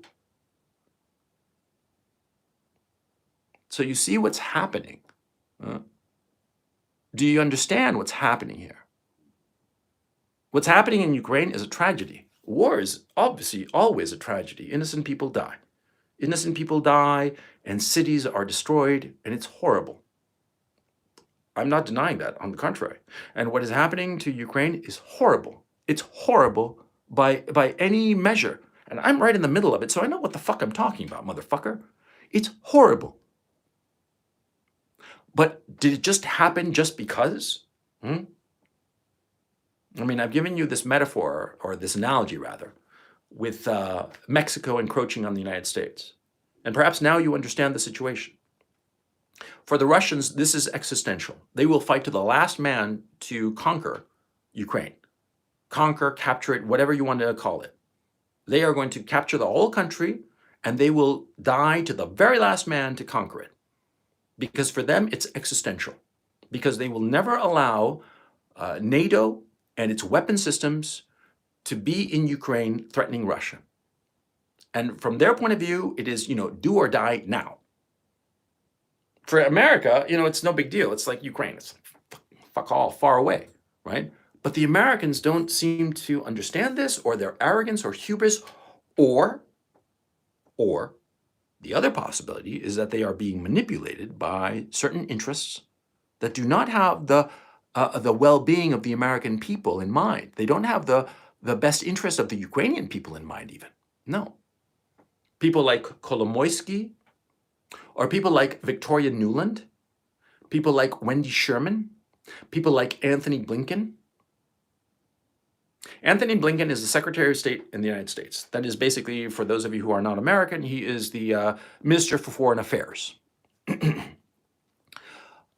So you see what's happening. Do you understand what's happening here? What's happening in Ukraine is a tragedy. War is obviously always a tragedy. Innocent people die. Innocent people die, and cities are destroyed, and it's horrible. I'm not denying that, on the contrary. And what is happening to Ukraine is horrible. It's horrible by any measure. And I'm right in the middle of it, so I know what the fuck I'm talking about, motherfucker. It's horrible. But did it just happen just because? I mean, I've given you this metaphor, or this analogy rather, with Mexico encroaching on the United States. And perhaps now you understand the situation. For the Russians, this is existential. They will fight to the last man to conquer Ukraine. Conquer, capture it, whatever you want to call it. They are going to capture the whole country, and they will die to the very last man to conquer it. Because for them, it's existential. Because they will never allow NATO and its weapon systems to be in Ukraine threatening Russia. And from their point of view, it is, do or die now. For America, it's no big deal. It's like Ukraine. It's like, fuck all, far away, right? But the Americans don't seem to understand this, or their arrogance or hubris, or the other possibility is that they are being manipulated by certain interests that do not have the well-being of the American people in mind. They don't have the best interest of the Ukrainian people in mind even. No. People like Kolomoisky, or people like Victoria Nuland, people like Wendy Sherman, people like Anthony Blinken. Anthony Blinken is the Secretary of State in the United States. That is basically, for those of you who are not American, he is the Minister for Foreign Affairs.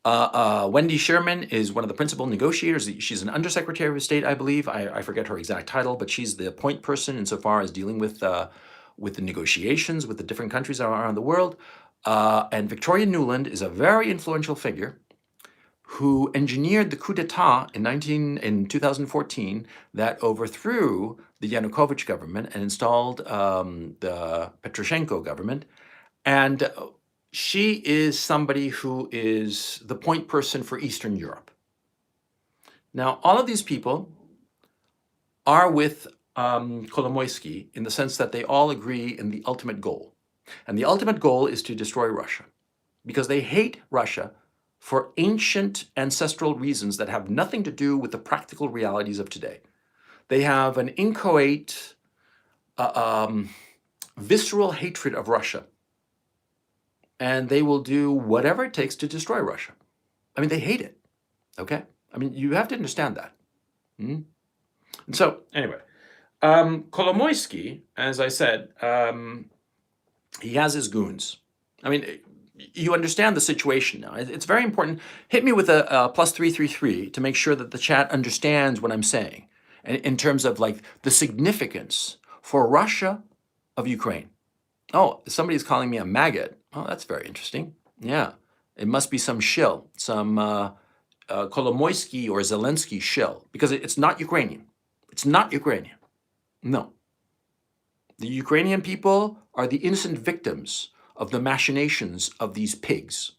Wendy Sherman is one of the principal negotiators. She's an Undersecretary of State, I believe. I forget her exact title, but she's the point person insofar as dealing with the negotiations with the different countries around the world. And Victoria Nuland is a very influential figure who engineered the coup d'etat in 2014 that overthrew the Yanukovych government and installed the Petroshenko government. And she is somebody who is the point person for Eastern Europe. Now, all of these people are with Kolomoisky in the sense that they all agree in the ultimate goal. And the ultimate goal is to destroy Russia because they hate Russia for ancient ancestral reasons that have nothing to do with the practical realities of today. They have an inchoate, visceral hatred of Russia. And they will do whatever it takes to destroy Russia. I mean, they hate it, okay? I mean, you have to understand that. And so, anyway, Kolomoisky, as I said, he has his goons. I mean, you understand the situation now. It's very important. Hit me with a +333 to make sure that the chat understands what I'm saying in terms of like the significance for Russia of Ukraine. Oh, somebody's calling me a maggot. Oh, that's very interesting. Yeah, it must be some shill, some Kolomoisky or Zelensky shill, because it's not Ukrainian. It's not Ukrainian. No. The Ukrainian people are the innocent victims of the machinations of these pigs,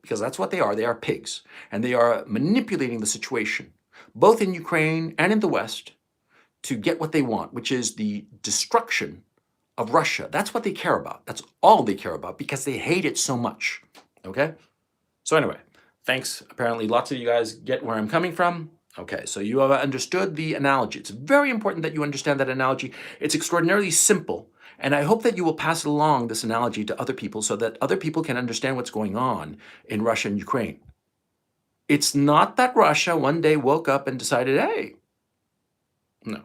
because that's what they are. They are pigs, and they are manipulating the situation, both in Ukraine and in the West, to get what they want, which is the destruction of Russia. That's what they care about. That's all they care about because they hate it so much. Okay? So anyway, thanks. Apparently lots of you guys get where I'm coming from. Okay, so you have understood the analogy. It's very important that you understand that analogy. It's extraordinarily simple, and I hope that you will pass along this analogy to other people so that other people can understand what's going on in Russia and Ukraine. It's not that Russia one day woke up and decided, hey, no,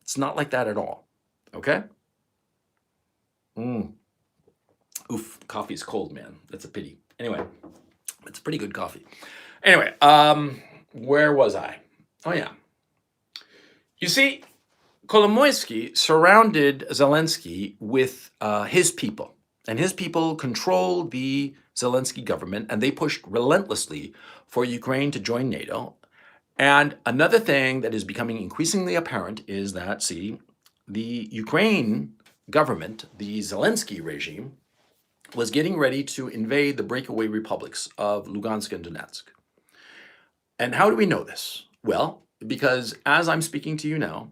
it's not like that at all. Okay? Oof, coffee's cold, man. That's a pity. Anyway, it's pretty good coffee. Anyway, where was I? Oh, yeah. You see, Kolomoisky surrounded Zelensky with his people, and his people controlled the Zelensky government, and they pushed relentlessly for Ukraine to join NATO. And another thing that is becoming increasingly apparent is that, see, the Ukraine government, the Zelensky regime, was getting ready to invade the breakaway republics of Lugansk and Donetsk. And how do we know this? Well, because as I'm speaking to you now,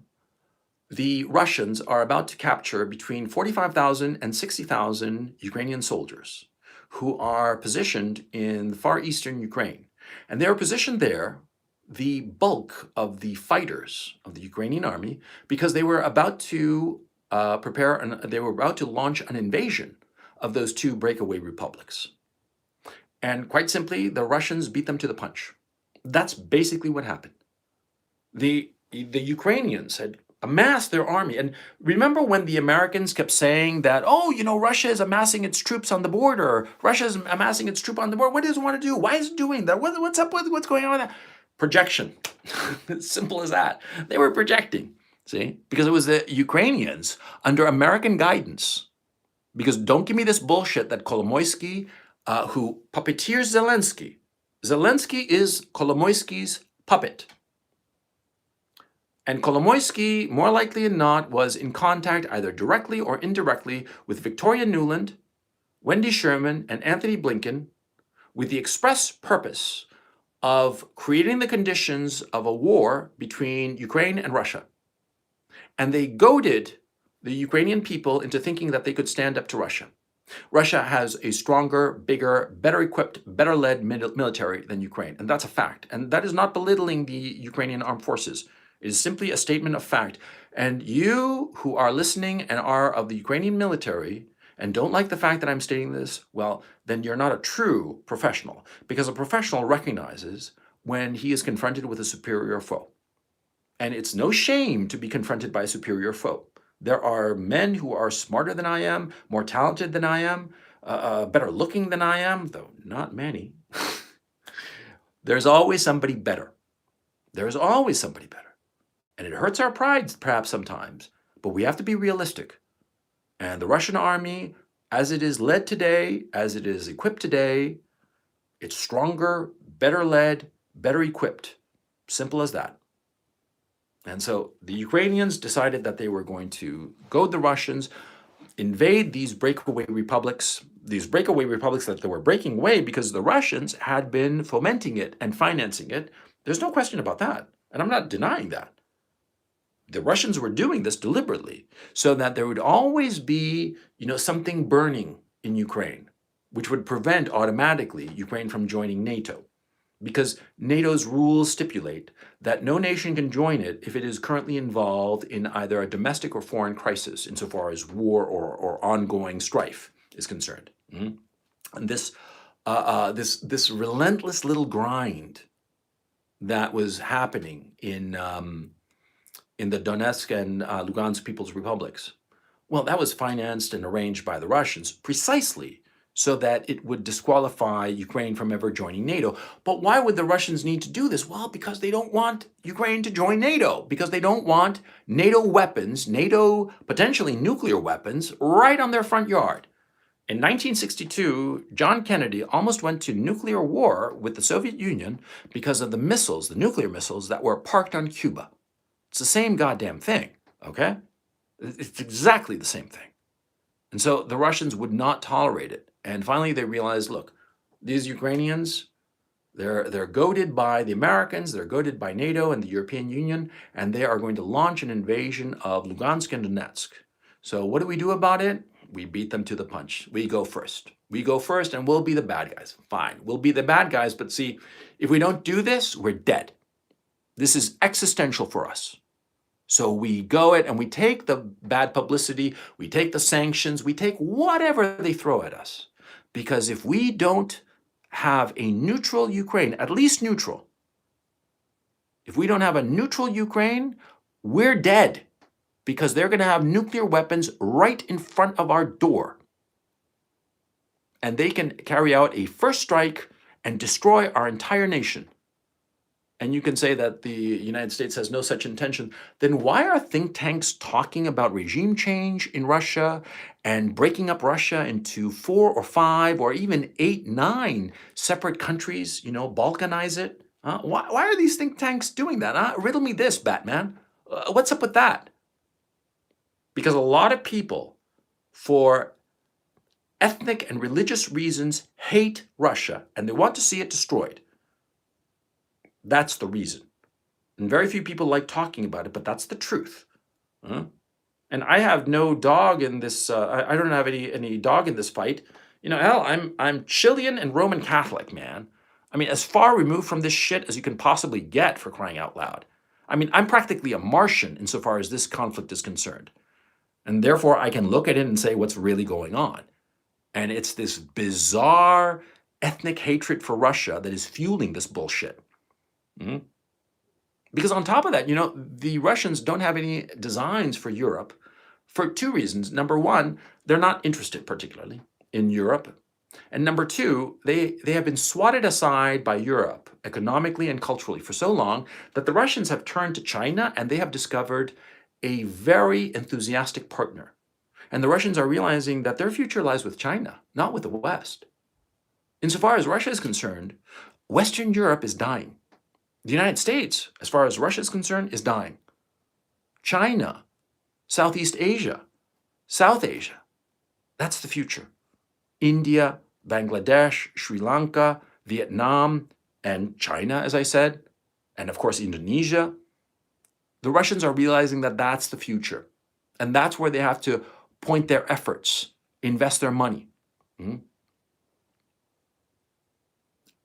the Russians are about to capture between 45,000 and 60,000 Ukrainian soldiers who are positioned in far eastern Ukraine. And they're positioned there, the bulk of the fighters of the Ukrainian army, because they were about to they were about to launch an invasion of those two breakaway republics. And quite simply, the Russians beat them to the punch. That's basically what happened. The Ukrainians had amassed their army. And remember when the Americans kept saying that, oh, you know, Russia is amassing its troops on the border. Russia is amassing its troops on the border. What does it want to do? Why is it doing that? What's up with what's going on with that? Projection. It's simple as that. They were projecting, see? Because it was the Ukrainians under American guidance. Because don't give me this bullshit that Kolomoisky, who puppeteers Zelensky. Zelensky is Kolomoisky's puppet. And Kolomoisky, more likely than not, was in contact either directly or indirectly with Victoria Nuland, Wendy Sherman, and Anthony Blinken with the express purpose of creating the conditions of a war between Ukraine and Russia. And they goaded the Ukrainian people into thinking that they could stand up to Russia. Russia has a stronger, bigger, better equipped, better led military than Ukraine. And that's a fact. And that is not belittling the Ukrainian armed forces. It is simply a statement of fact. And you who are listening and are of the Ukrainian military and don't like the fact that I'm stating this, well, then you're not a true professional, because a professional recognizes when he is confronted with a superior foe. And it's no shame to be confronted by a superior foe. There are men who are smarter than I am, more talented than I am, better looking than I am, though not many. There's always somebody better. There's always somebody better. And it hurts our pride perhaps sometimes, but we have to be realistic. And the Russian army, as it is led today, as it is equipped today, it's stronger, better led, better equipped. Simple as that. And so the Ukrainians decided that they were going to goad the Russians, invade these breakaway republics, these breakaway republics that they were breaking away because the Russians had been fomenting it and financing it. There's no question about that. And I'm not denying that. The Russians were doing this deliberately so that there would always be, something burning in Ukraine, which would prevent automatically Ukraine from joining NATO. Because NATO's rules stipulate that no nation can join it if it is currently involved in either a domestic or foreign crisis, insofar as war or ongoing strife is concerned. And this relentless little grind that was happening in the Donetsk and Lugansk People's Republics, well, that was financed and arranged by the Russians precisely so that it would disqualify Ukraine from ever joining NATO. But why would the Russians need to do this? Well, because they don't want Ukraine to join NATO, because they don't want NATO weapons, NATO potentially nuclear weapons, right on their front yard. In 1962, John Kennedy almost went to nuclear war with the Soviet Union because of the missiles, the nuclear missiles that were parked on Cuba. It's the same goddamn thing, okay? It's exactly the same thing. And so the Russians would not tolerate it. And finally they realized, look, these Ukrainians, they're goaded by the Americans, they're goaded by NATO and the European Union, and they are going to launch an invasion of Lugansk and Donetsk. So what do we do about it? We beat them to the punch. We go first. We go first and we'll be the bad guys. Fine, we'll be the bad guys, but see, if we don't do this, we're dead. This is existential for us. So we go it and we take the bad publicity, we take the sanctions, we take whatever they throw at us. Because if we don't have a neutral Ukraine, at least neutral, if we don't have a neutral Ukraine, we're dead. Because they're going to have nuclear weapons right in front of our door. And they can carry out a first strike and destroy our entire nation. And you can say that the United States has no such intention, then why are think tanks talking about regime change in Russia and breaking up Russia into 4 or 5 or even 8, 9 separate countries, balkanize it? Why are these think tanks doing that? Riddle me this, Batman. What's up with that? Because a lot of people, for ethnic and religious reasons, hate Russia and they want to see it destroyed. That's the reason. And very few people like talking about it, but that's the truth. And I have no dog in this, I don't have any dog in this fight. Hell, I'm Chilean and Roman Catholic, man. I mean, as far removed from this shit as you can possibly get, for crying out loud. I mean, I'm practically a Martian insofar as this conflict is concerned. And therefore, I can look at it and say what's really going on. And it's this bizarre ethnic hatred for Russia that is fueling this bullshit. Because on top of that, the Russians don't have any designs for Europe for 2 reasons. Number one, they're not interested particularly in Europe. And number 2, they have been swatted aside by Europe economically and culturally for so long that the Russians have turned to China and they have discovered a very enthusiastic partner. And the Russians are realizing that their future lies with China, not with the West. Insofar as Russia is concerned, Western Europe is dying. The United States, as far as Russia is concerned, is dying. China, Southeast Asia, South Asia, that's the future. India, Bangladesh, Sri Lanka, Vietnam, and China, as I said, and of course Indonesia. The Russians are realizing that that's the future. And that's where they have to point their efforts, invest their money.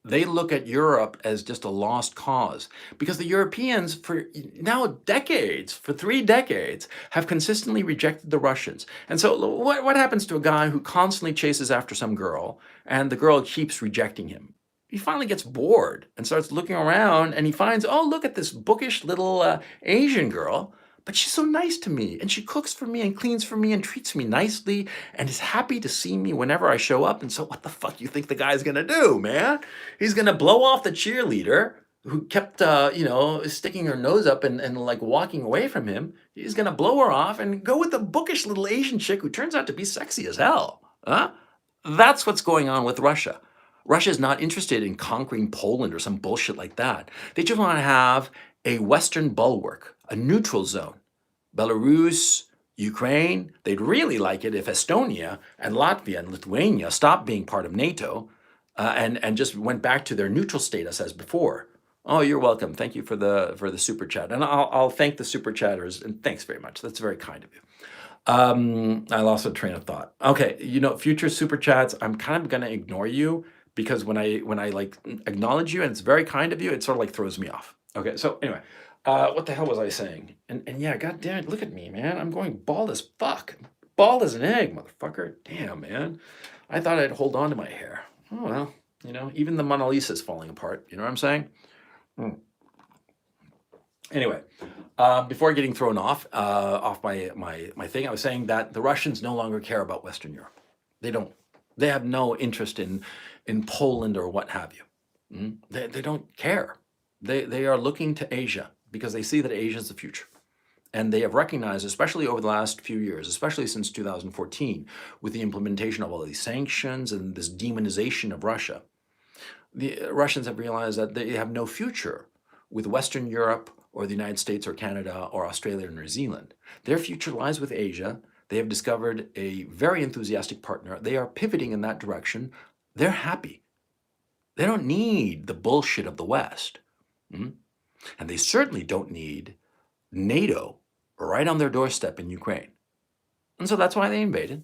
They look at Europe as just a lost cause because the Europeans for now decades, for 3 decades, have consistently rejected the Russians. And so what happens to a guy who constantly chases after some girl and the girl keeps rejecting him? He finally gets bored and starts looking around and he finds, oh, look at this bookish little Asian girl. But she's so nice to me and she cooks for me and cleans for me and treats me nicely and is happy to see me whenever I show up. And so what the fuck you think the guy's gonna do, man? He's gonna blow off the cheerleader who kept, sticking her nose up and like walking away from him. He's gonna blow her off and go with the bookish little Asian chick who turns out to be sexy as hell. That's what's going on with Russia. Russia is not interested in conquering Poland or some bullshit like that. They just want to have a Western bulwark, a neutral zone. Belarus, Ukraine, they'd really like it if Estonia and Latvia and Lithuania stopped being part of NATO and just went back to their neutral status as before. Oh, you're welcome. Thank you for the super chat, and I'll thank the super chatters, and thanks very much. That's very kind of you. I lost a train of thought. Okay, future super chats, I'm kind of gonna ignore you because when I like acknowledge you and it's very kind of you, it sort of like throws me off. Okay, so anyway, what the hell was I saying? And yeah, god damn it, look at me, man. I'm going bald as fuck. Bald as an egg, motherfucker. Damn, man. I thought I'd hold on to my hair. Oh well, even the Mona Lisa is falling apart. You know what I'm saying? Hmm. Anyway, before getting thrown off my thing, I was saying that the Russians no longer care about Western Europe. They don't. They have no interest in Poland or what have you. They don't care. They are looking to Asia because they see that Asia is the future. And they have recognized, especially over the last few years, especially since 2014, with the implementation of all these sanctions and this demonization of Russia, the Russians have realized that they have no future with Western Europe or the United States or Canada or Australia or New Zealand. Their future lies with Asia. They have discovered a very enthusiastic partner. They are pivoting in that direction. They're happy. They don't need the bullshit of the West. And they certainly don't need NATO right on their doorstep in Ukraine. And so that's why they invaded.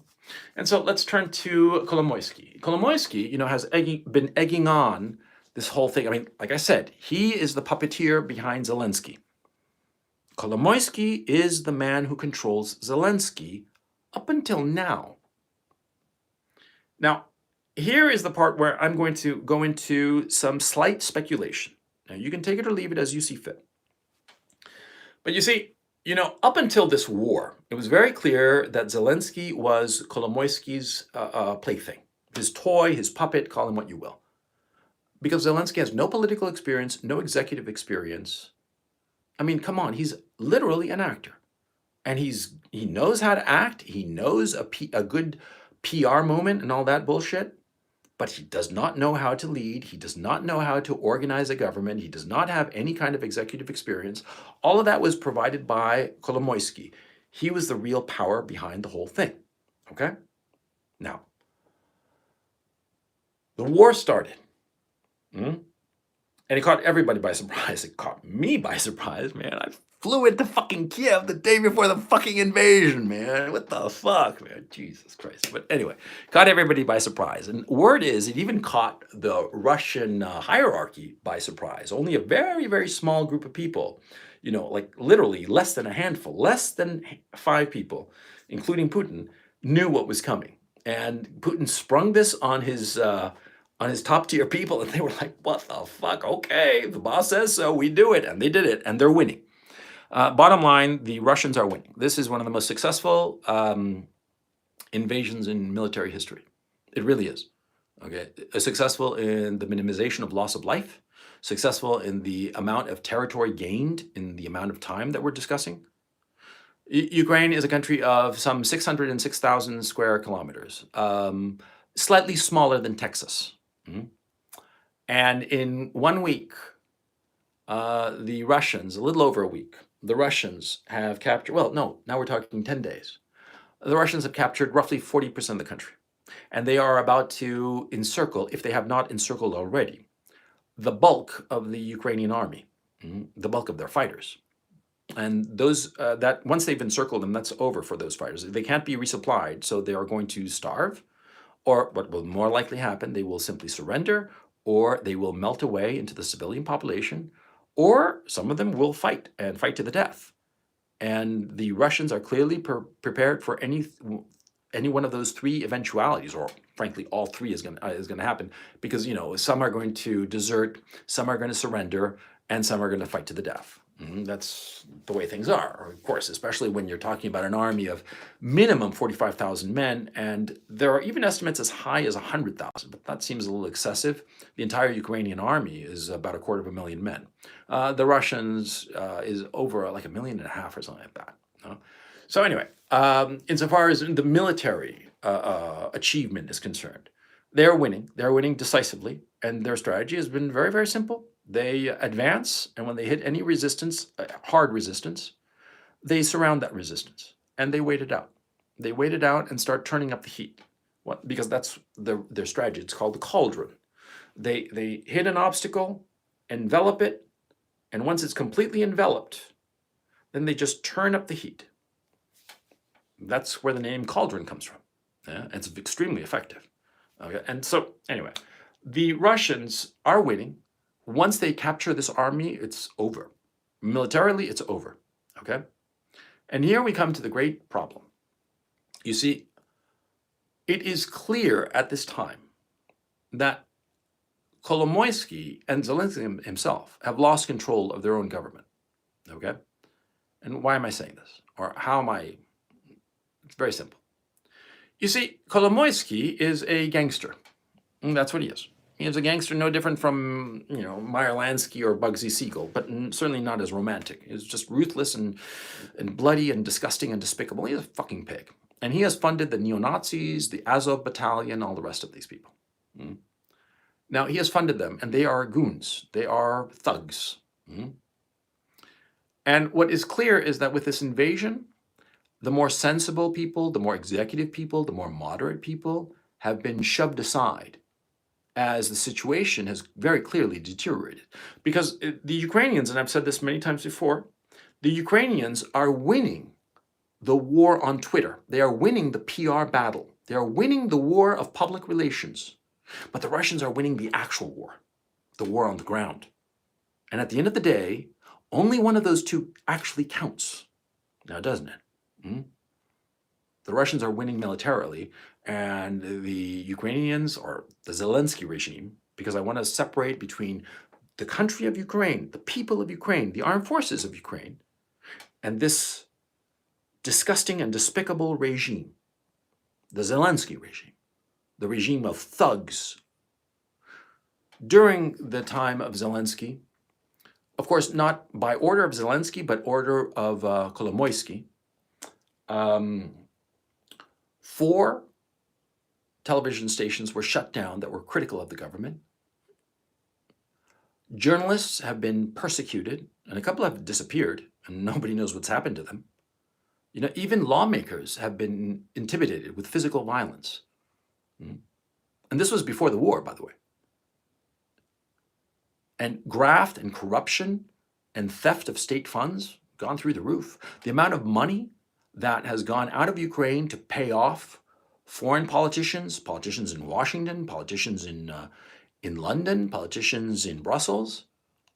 And so let's turn to Kolomoisky. Kolomoisky, has been egging on this whole thing. I mean, like I said, he is the puppeteer behind Zelensky. Kolomoisky is the man who controls Zelensky up until now. Now, here is the part where I'm going to go into some slight speculation. Now, you can take it or leave it as you see fit. But you see, up until this war, it was very clear that Zelensky was Kolomoisky's plaything, his toy, his puppet, call him what you will. Because Zelensky has no political experience, no executive experience. I mean, come on, he's literally an actor. And he knows how to act, he knows a good PR moment and all that bullshit, but he does not know how to lead, he does not know how to organize a government, he does not have any kind of executive experience. All of that was provided by Kolomoisky. He was the real power behind the whole thing, okay? Now, the war started, and it caught everybody by surprise. It caught me by surprise, man. I flew into fucking Kiev the day before the fucking invasion, man. What the fuck, man? Jesus Christ. But anyway, caught everybody by surprise. And word is, it even caught the Russian hierarchy by surprise. Only a very, very small group of people, like literally less than a handful, less than 5 people, including Putin, knew what was coming. And Putin sprung this on his top tier people, and they were like, what the fuck? Okay, the boss says so, we do it. And they did it, and they're winning. Bottom line, the Russians are winning. This is one of the most successful invasions in military history. It really is. Okay, successful in the minimization of loss of life, successful in the amount of territory gained in the amount of time that we're discussing. Ukraine is a country of some 606,000 square kilometers, slightly smaller than Texas. And in 1 week, the Russians, a little over a week, the Russians have captured, well, no, now we're talking 10 days. The Russians have captured roughly 40% of the country. And they are about to encircle, if they have not encircled already, the bulk of the Ukrainian army, the bulk of their fighters. And those that once they've encircled them, that's over for those fighters. They can't be resupplied, so they are going to starve, or what will more likely happen, they will simply surrender, or they will melt away into the civilian population, or some of them will fight and fight to the death. And the Russians are clearly prepared for any one of those 3 eventualities, or frankly, all 3 is going to happen, because some are going to desert, some are going to surrender, and some are going to fight to the death. That's the way things are, of course, especially when you're talking about an army of minimum 45,000 men, and there are even estimates as high as 100,000, but that seems a little excessive. The entire Ukrainian army is about 250,000 men. The Russians is over like 1.5 million or something like that. So anyway, insofar as the military achievement is concerned, they're winning. They're winning decisively, and their strategy has been very, very simple. They advance, and when they hit any resistance, hard resistance, they surround that resistance. and they wait it out. They wait it out and start turning up the heat. What? Because that's their strategy. It's called the cauldron. They hit an obstacle, envelop it, and once it's completely enveloped, then they just turn up the heat. That's where the name cauldron comes from. Yeah? It's extremely effective. Okay? And so, anyway, the Russians are winning. Once they capture this army, it's over. Militarily, it's over. Okay? And here we come to the great problem. You see, it is clear at this time that Kolomoisky and Zelensky himself have lost control of their own government. Okay? And why am I saying this? Or how am I? It's very simple. You see, Kolomoisky is a gangster. And that's what he is. He is a gangster no different from, Meyer Lansky or Bugsy Siegel, but certainly not as romantic. He's just ruthless and bloody and disgusting and despicable. He's a fucking pig. And he has funded the neo-Nazis, the Azov Battalion, all the rest of these people. Now, he has funded them, and they are goons. They are thugs. And what is clear is that with this invasion, the more sensible people, the more executive people, the more moderate people have been shoved aside as the situation has very clearly deteriorated. Because the Ukrainians, and I've said this many times before, the Ukrainians are winning the war on Twitter. They are winning the PR battle. They are winning the war of public relations. But the Russians are winning the actual war, the war on the ground. And at the end of the day, only one of those two actually counts. Now, doesn't it? The Russians are winning militarily, and the Ukrainians, or the Zelensky regime, because I want to separate between the country of Ukraine, the people of Ukraine, the armed forces of Ukraine, and this disgusting and despicable regime, the Zelensky regime, the regime of thugs. During the time of Zelensky, of course, not by order of Zelensky, but order of Kolomoisky, 4 television stations were shut down that were critical of the government. Journalists have been persecuted, and a couple have disappeared, and nobody knows what's happened to them. Even lawmakers have been intimidated with physical violence. And this was before the war, by the way. And graft and corruption and theft of state funds gone through the roof. The amount of money that has gone out of Ukraine to pay off foreign politicians in Washington, politicians in London, politicians in Brussels,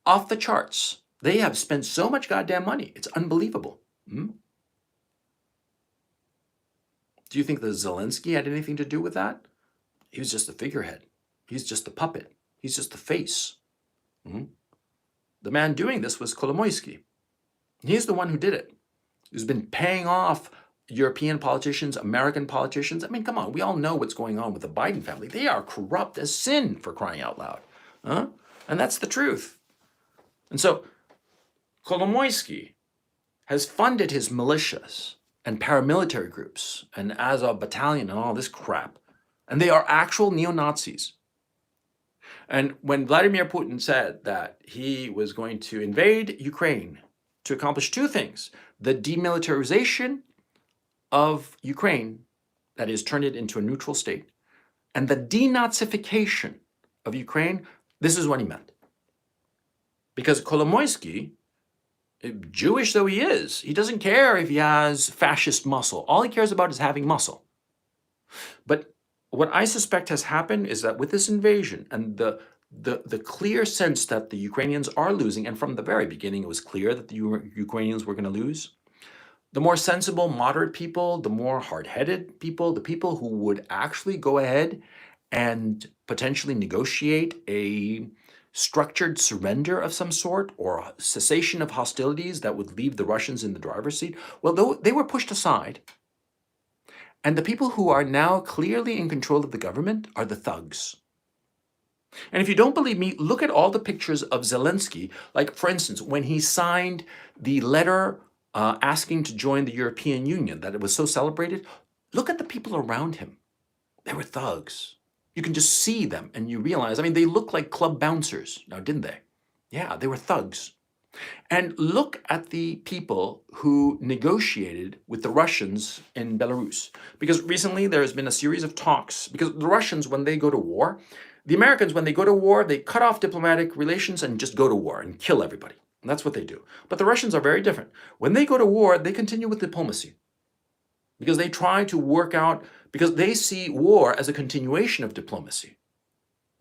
off the charts. They have spent so much goddamn money. It's unbelievable. Do you think that Zelensky had anything to do with that? He was just the figurehead. He's just the puppet. He's just the face. The man doing this was Kolomoisky. He's the one who did it. He's been paying off European politicians, American politicians. I mean, come on, we all know what's going on with the Biden family. They are corrupt as sin, for crying out loud. And that's the truth. And so Kolomoisky has funded his militias and paramilitary groups and Azov Battalion and all this crap. And they are actual neo-Nazis. And when Vladimir Putin said that he was going to invade Ukraine to accomplish 2 things, the demilitarization of Ukraine, that is, turn it into a neutral state, and the denazification of Ukraine, this is what he meant. Because Kolomoisky, Jewish though he is, he doesn't care if he has fascist muscle. All he cares about is having muscle. But what I suspect has happened is that with this invasion and the clear sense that the Ukrainians are losing, and from the very beginning it was clear that the Ukrainians were going to lose, the more sensible, moderate people, the more hard-headed people, the people who would actually go ahead and potentially negotiate a structured surrender of some sort or a cessation of hostilities that would leave the Russians in the driver's seat, well, they were pushed aside. And the people who are now clearly in control of the government are the thugs. And if you don't believe me, look at all the pictures of Zelensky. Like, for instance, when he signed the letter asking to join the European Union, that it was so celebrated, look at the people around him. They were thugs. You can just see them and you realize, I mean, they look like club bouncers now, didn't they? Yeah, they were thugs. And look at the people who negotiated with the Russians in Belarus. Because recently there has been a series of talks, because the Russians, when they go to war, the Americans, when they go to war, they cut off diplomatic relations and just go to war and kill everybody. And that's what they do. But the Russians are very different. When they go to war, they continue with diplomacy because they try to work out, because they see war as a continuation of diplomacy.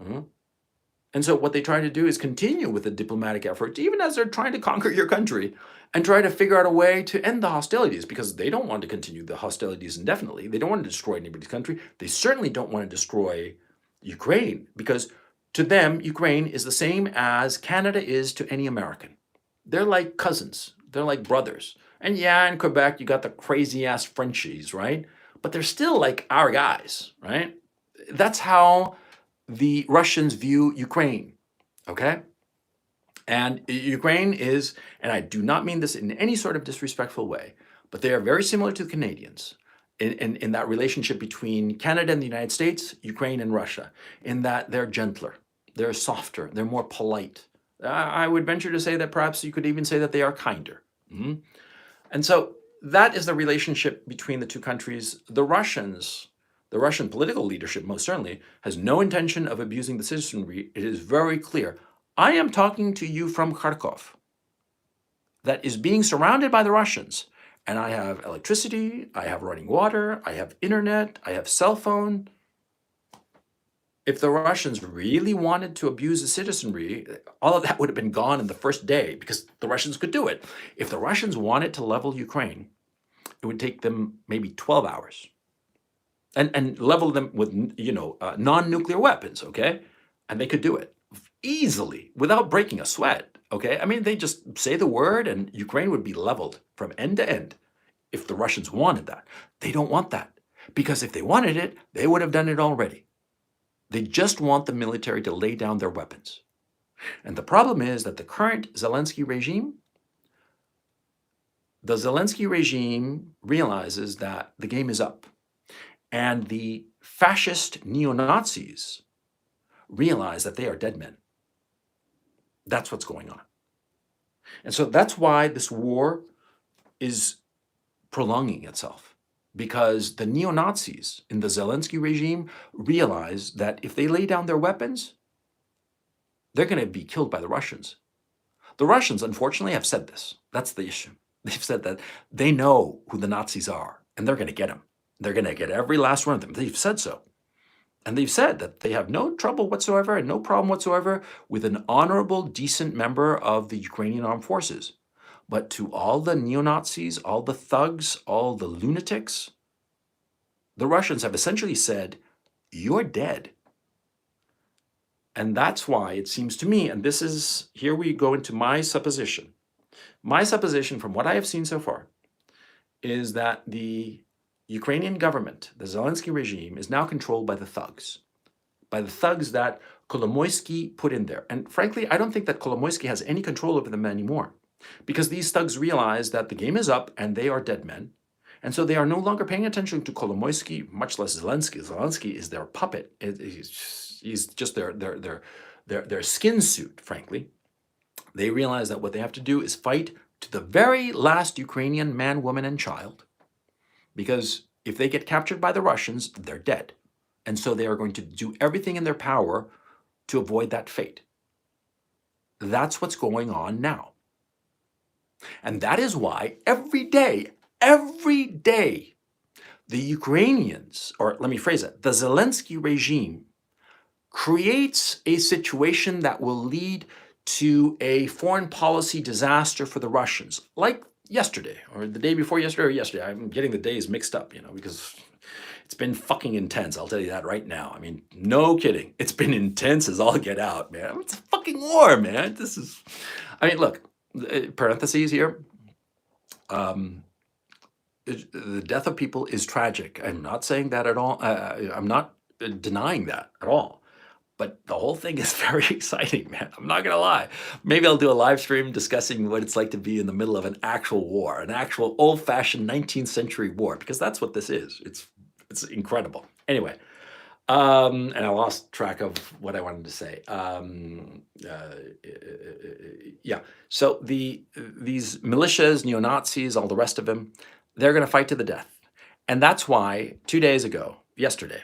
Mhm. And so what they try to do is continue with the diplomatic effort, even as they're trying to conquer your country, and try to figure out a way to end the hostilities, because they don't want to continue the hostilities indefinitely. They don't want to destroy anybody's country. They certainly don't want to destroy Ukraine, because to them, Ukraine is the same as Canada is to any American. They're like cousins. They're like brothers. And yeah, in Quebec, you got the crazy ass Frenchies, right? But they're still like our guys, right? That's how the Russians view Ukraine, okay? And Ukraine is, and I do not mean this in any sort of disrespectful way, but they are very similar to the Canadians in that relationship between Canada and the United States, Ukraine and Russia, in that they're gentler, they're softer, they're more polite. I would venture to say that perhaps you could even say that they are kinder. Mhm. And so that is the relationship between the two countries. The Russian political leadership, most certainly, has no intention of abusing the citizenry. It is very clear. I am talking to you from Kharkov, that is being surrounded by the Russians. And I have electricity, I have running water, I have internet, I have cell phone. If the Russians really wanted to abuse the citizenry, all of that would have been gone in the first day, because the Russians could do it. If the Russians wanted to level Ukraine, it would take them maybe 12 hours. And level them with, non-nuclear weapons, okay? And they could do it easily without breaking a sweat, okay? I mean, they just say the word and Ukraine would be leveled from end to end if the Russians wanted that. They don't want that, because if they wanted it, they would have done it already. They just want the military to lay down their weapons. And the problem is that the Zelensky regime realizes that the game is up. And the fascist neo-Nazis realize that they are dead men. That's what's going on. And so that's why this war is prolonging itself, because the neo-Nazis in the Zelensky regime realize that if they lay down their weapons, they're going to be killed by the Russians. The Russians, unfortunately, have said this. That's the issue. They've said that they know who the Nazis are, and they're going to get them. They're going to get every last one of them. They've said so. And they've said that they have no trouble whatsoever and no problem whatsoever with an honorable, decent member of the Ukrainian armed forces. But to all the neo-Nazis, all the thugs, all the lunatics, the Russians have essentially said, you're dead. And that's why it seems to me, and this is, here we go into my supposition. My supposition from what I have seen so far is that the Ukrainian government, the Zelensky regime, is now controlled by the thugs that Kolomoisky put in there. And frankly, I don't think that Kolomoisky has any control over them anymore, because these thugs realize that the game is up and they are dead men. And so they are no longer paying attention to Kolomoisky, much less Zelensky. Zelensky is their puppet. He's just their skin suit, frankly. They realize that what they have to do is fight to the very last Ukrainian man, woman, and child. Because if they get captured by the Russians, they're dead. And so they are going to do everything in their power to avoid that fate. That's what's going on now. And that is why every day, the Ukrainians, or let me phrase it, the Zelensky regime creates a situation that will lead to a foreign policy disaster for the Russians, like yesterday, or the day before yesterday, or yesterday. I'm getting the days mixed up, because it's been fucking intense. I'll tell you that right now. I mean, no kidding. It's been intense as all get out, man. It's a fucking war, man. Look, parentheses here. The death of people is tragic. I'm not saying that at all. I'm not denying that at all. But the whole thing is very exciting, man. I'm not gonna lie. Maybe I'll do a live stream discussing what it's like to be in the middle of an actual war, an actual old-fashioned 19th century war, because that's what this is. It's incredible. Anyway, And I lost track of what I wanted to say. Yeah. So these militias, neo-Nazis, all the rest of them, they're going to fight to the death. And that's why 2 days ago, yesterday,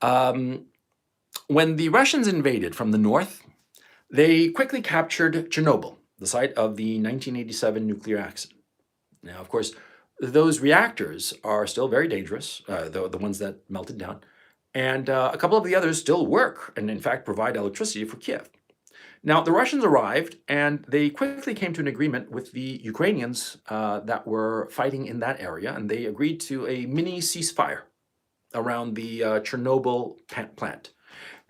um, when the Russians invaded from the north, they quickly captured Chernobyl, the site of the 1987 nuclear accident. Now, of course, those reactors are still very dangerous, the ones that melted down, and a couple of the others still work and, in fact, provide electricity for Kiev. Now, the Russians arrived and they quickly came to an agreement with the Ukrainians that were fighting in that area, and they agreed to a mini ceasefire around the Chernobyl plant.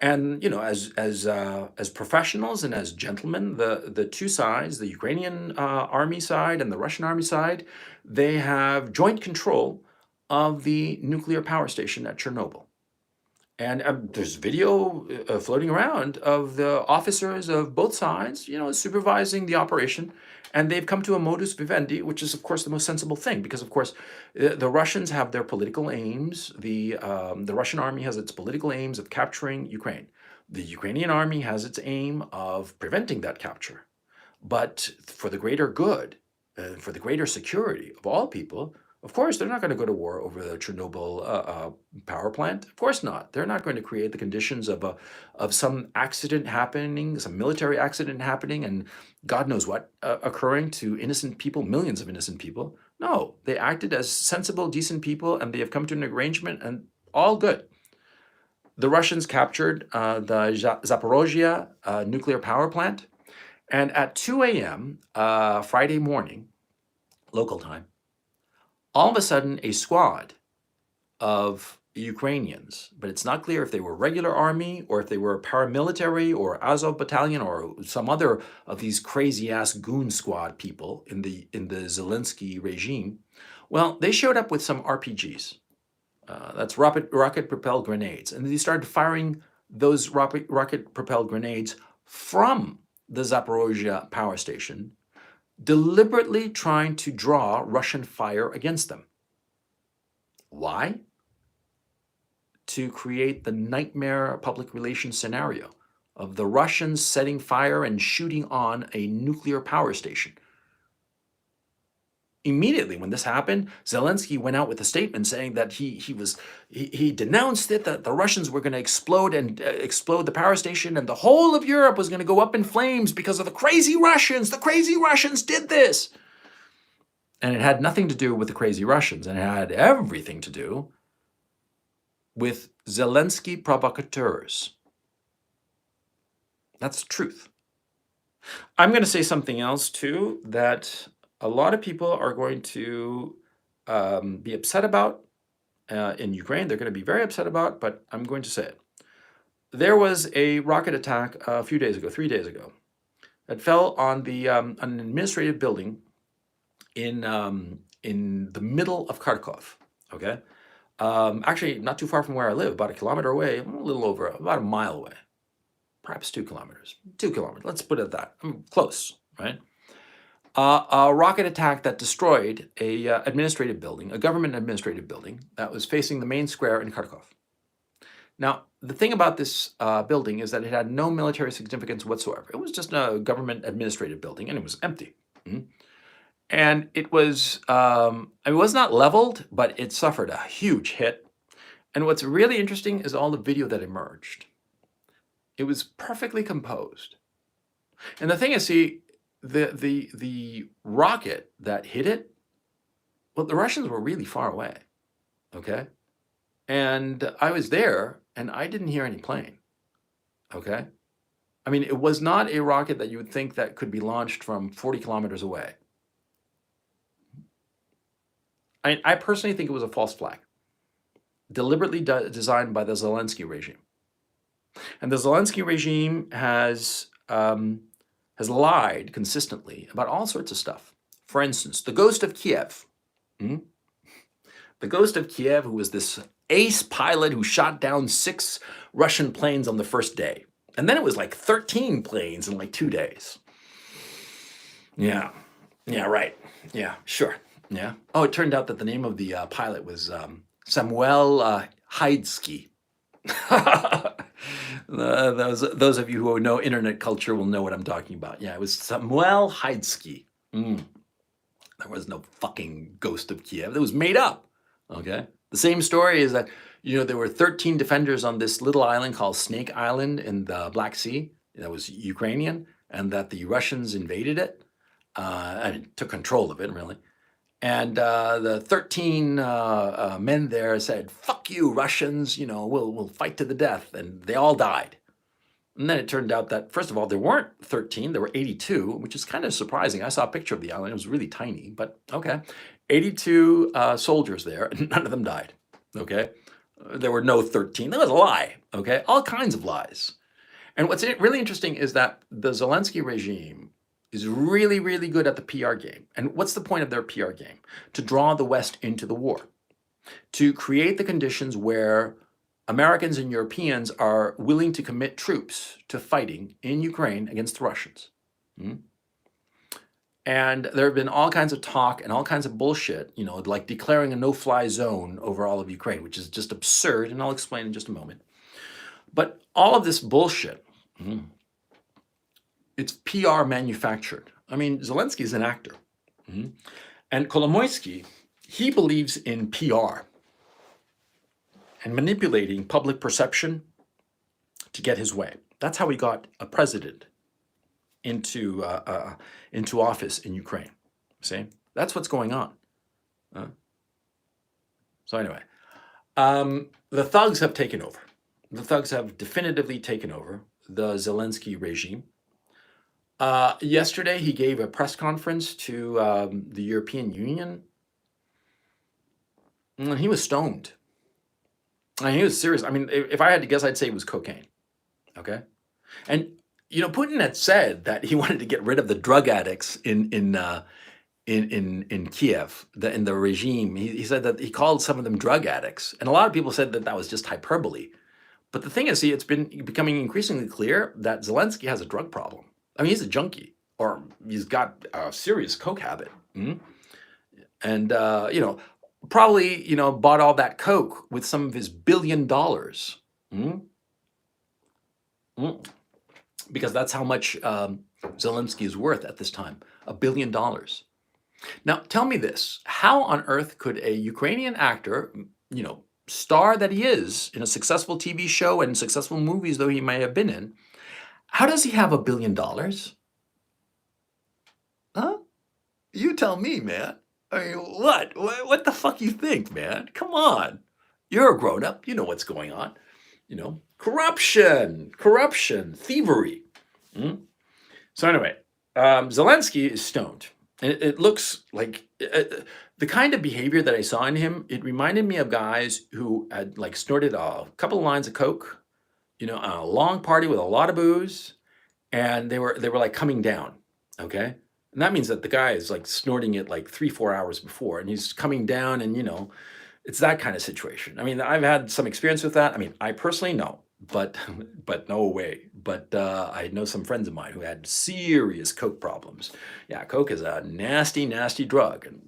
And as professionals and as gentlemen, the two sides, the Ukrainian army side and the Russian army side, they have joint control of the nuclear power station at Chernobyl. And there's video floating around of the officers of both sides, supervising the operation. And they've come to a modus vivendi, which is, of course, the most sensible thing, because, of course, the Russians have their political aims. The Russian army has its political aims of capturing Ukraine. The Ukrainian army has its aim of preventing that capture. But for the greater good, for the greater security of all people, of course, they're not going to go to war over the Chernobyl power plant. Of course not. They're not going to create the conditions of some accident happening, some military accident happening, and God knows what occurring to innocent people, millions of innocent people. No, they acted as sensible, decent people, and they have come to an arrangement, and all good. The Russians captured the Zaporozhye nuclear power plant, and at 2 a.m. Friday morning, local time, all of a sudden, a squad of Ukrainians, but it's not clear if they were regular army or if they were paramilitary or Azov battalion or some other of these crazy-ass goon squad people in the Zelensky regime. Well, they showed up with some RPGs. That's rocket-propelled grenades. And they started firing those rocket-propelled grenades from the Zaporozhye power station, deliberately trying to draw Russian fire against them. Why? To create the nightmare public relations scenario of the Russians setting fire and shooting on a nuclear power station. Immediately when this happened, Zelensky went out with a statement saying that he denounced it, that the Russians were going to explode the power station, and the whole of Europe was going to go up in flames because of the crazy Russians. The crazy Russians did this. And it had nothing to do with the crazy Russians, and it had everything to do with Zelensky provocateurs. That's the truth. I'm going to say something else too that a lot of people are going to be upset about in Ukraine. They're going to be very upset about, but I'm going to say it. There was a rocket attack a few days ago, 3 days ago, that fell on an administrative building in the middle of Kharkov. Okay, actually not too far from where I live, about a kilometer away, a little over, about a mile away, perhaps 2 kilometers. 2 kilometers. Let's put it at that. Close, right? A rocket attack that destroyed a administrative building, a government administrative building that was facing the main square in Kharkov. Now, the thing about this building is that it had no military significance whatsoever. It was just a government administrative building, and it was empty. And it was not leveled, but it suffered a huge hit. And what's really interesting is all the video that emerged. It was perfectly composed. And the thing is, see, the rocket that hit it, well, the Russians were really far away, okay? And I was there, and I didn't hear any plane, okay? I mean, it was not a rocket that you would think that could be launched from 40 kilometers away. I personally think it was a false flag, deliberately designed by the Zelensky regime. And the Zelensky regime has lied consistently about all sorts of stuff. For instance, the ghost of Kiev. The ghost of Kiev, who was this ace pilot who shot down 6 Russian planes on the first day. And then it was like 13 planes in like 2 days. Yeah, right. Yeah, sure. Yeah. Oh, it turned out that the name of the pilot was Samuel Haidsky. Those of you who know internet culture will know what I'm talking about. Yeah, it was Samuel Heidsky. Mm, there was no fucking ghost of Kiev. That was made up. Okay. The same story is that, there were 13 defenders on this little island called Snake Island in the Black Sea that was Ukrainian, and that the Russians invaded it. I mean, took control of it, really. And the 13 men there said, "Fuck you, Russians! We'll fight to the death," and they all died. And then it turned out that, first of all, there weren't 13, there were 82, which is kind of surprising. I saw a picture of the island; it was really tiny, but okay, 82 soldiers there, and none of them died. Okay, there were no 13. That was a lie. Okay, all kinds of lies. And what's really interesting is that the Zelensky regime is really, really good at the PR game. And what's the point of their PR game? To draw the West into the war, to create the conditions where Americans and Europeans are willing to commit troops to fighting in Ukraine against the Russians. Mm? And there have been all kinds of talk and all kinds of bullshit, like declaring a no-fly zone over all of Ukraine, which is just absurd, and I'll explain in just a moment. But all of this bullshit, it's PR manufactured. I mean, Zelensky is an actor. And Kolomoisky, he believes in PR and manipulating public perception to get his way. That's how he got a president into office in Ukraine. See? That's what's going on. So anyway, the thugs have taken over. The thugs have definitively taken over the Zelensky regime. Yesterday, he gave a press conference to the European Union, and he was stoned. I mean, he was serious. I mean, if I had to guess, I'd say it was cocaine. Okay, and Putin had said that he wanted to get rid of the drug addicts in Kiev, in the regime. He said that he called some of them drug addicts, and a lot of people said that that was just hyperbole. But the thing is, it's been becoming increasingly clear that Zelensky has a drug problem. I mean, he's a junkie, or he's got a serious coke habit. And, probably, bought all that coke with some of his $1 billion. Because that's how much Zelensky is worth at this time, $1 billion. Now, tell me this. How on earth could a Ukrainian actor, star that he is in a successful TV show and successful movies, though he may have been in, how does he have $1 billion? Huh? You tell me, man. I mean, what? What the fuck you think, man? Come on. You're a grown-up. You know what's going on. Corruption, thievery. So anyway, Zelensky is stoned. And it looks like the kind of behavior that I saw in him, it reminded me of guys who had snorted a couple of lines of coke, on a long party with a lot of booze, and they were coming down, okay? And that means that the guy is snorting it 3-4 hours before, and he's coming down, and it's that kind of situation. I mean, I've had some experience with that. I mean, I personally no, but no way. But I know some friends of mine who had serious coke problems. Yeah, coke is a nasty, nasty drug, and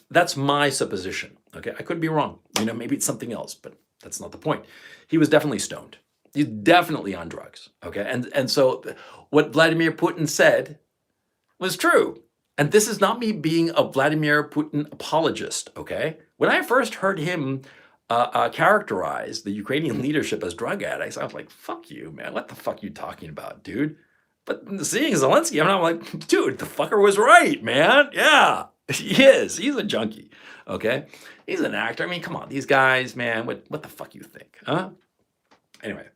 that's my supposition. Okay, I could be wrong. Maybe it's something else, but that's not the point. He was definitely stoned. He's definitely on drugs. Okay, and so what Vladimir Putin said was true. And this is not me being a Vladimir Putin apologist. Okay, when I first heard him characterize the Ukrainian leadership as drug addicts, I was like, fuck you, man. What the fuck you talking about, dude? But seeing Zelensky, I'm like, dude, the fucker was right, man. Yeah, he is. He's a junkie, okay? He's an actor. I mean, come on, these guys, man, what the fuck you think, huh? Anyway,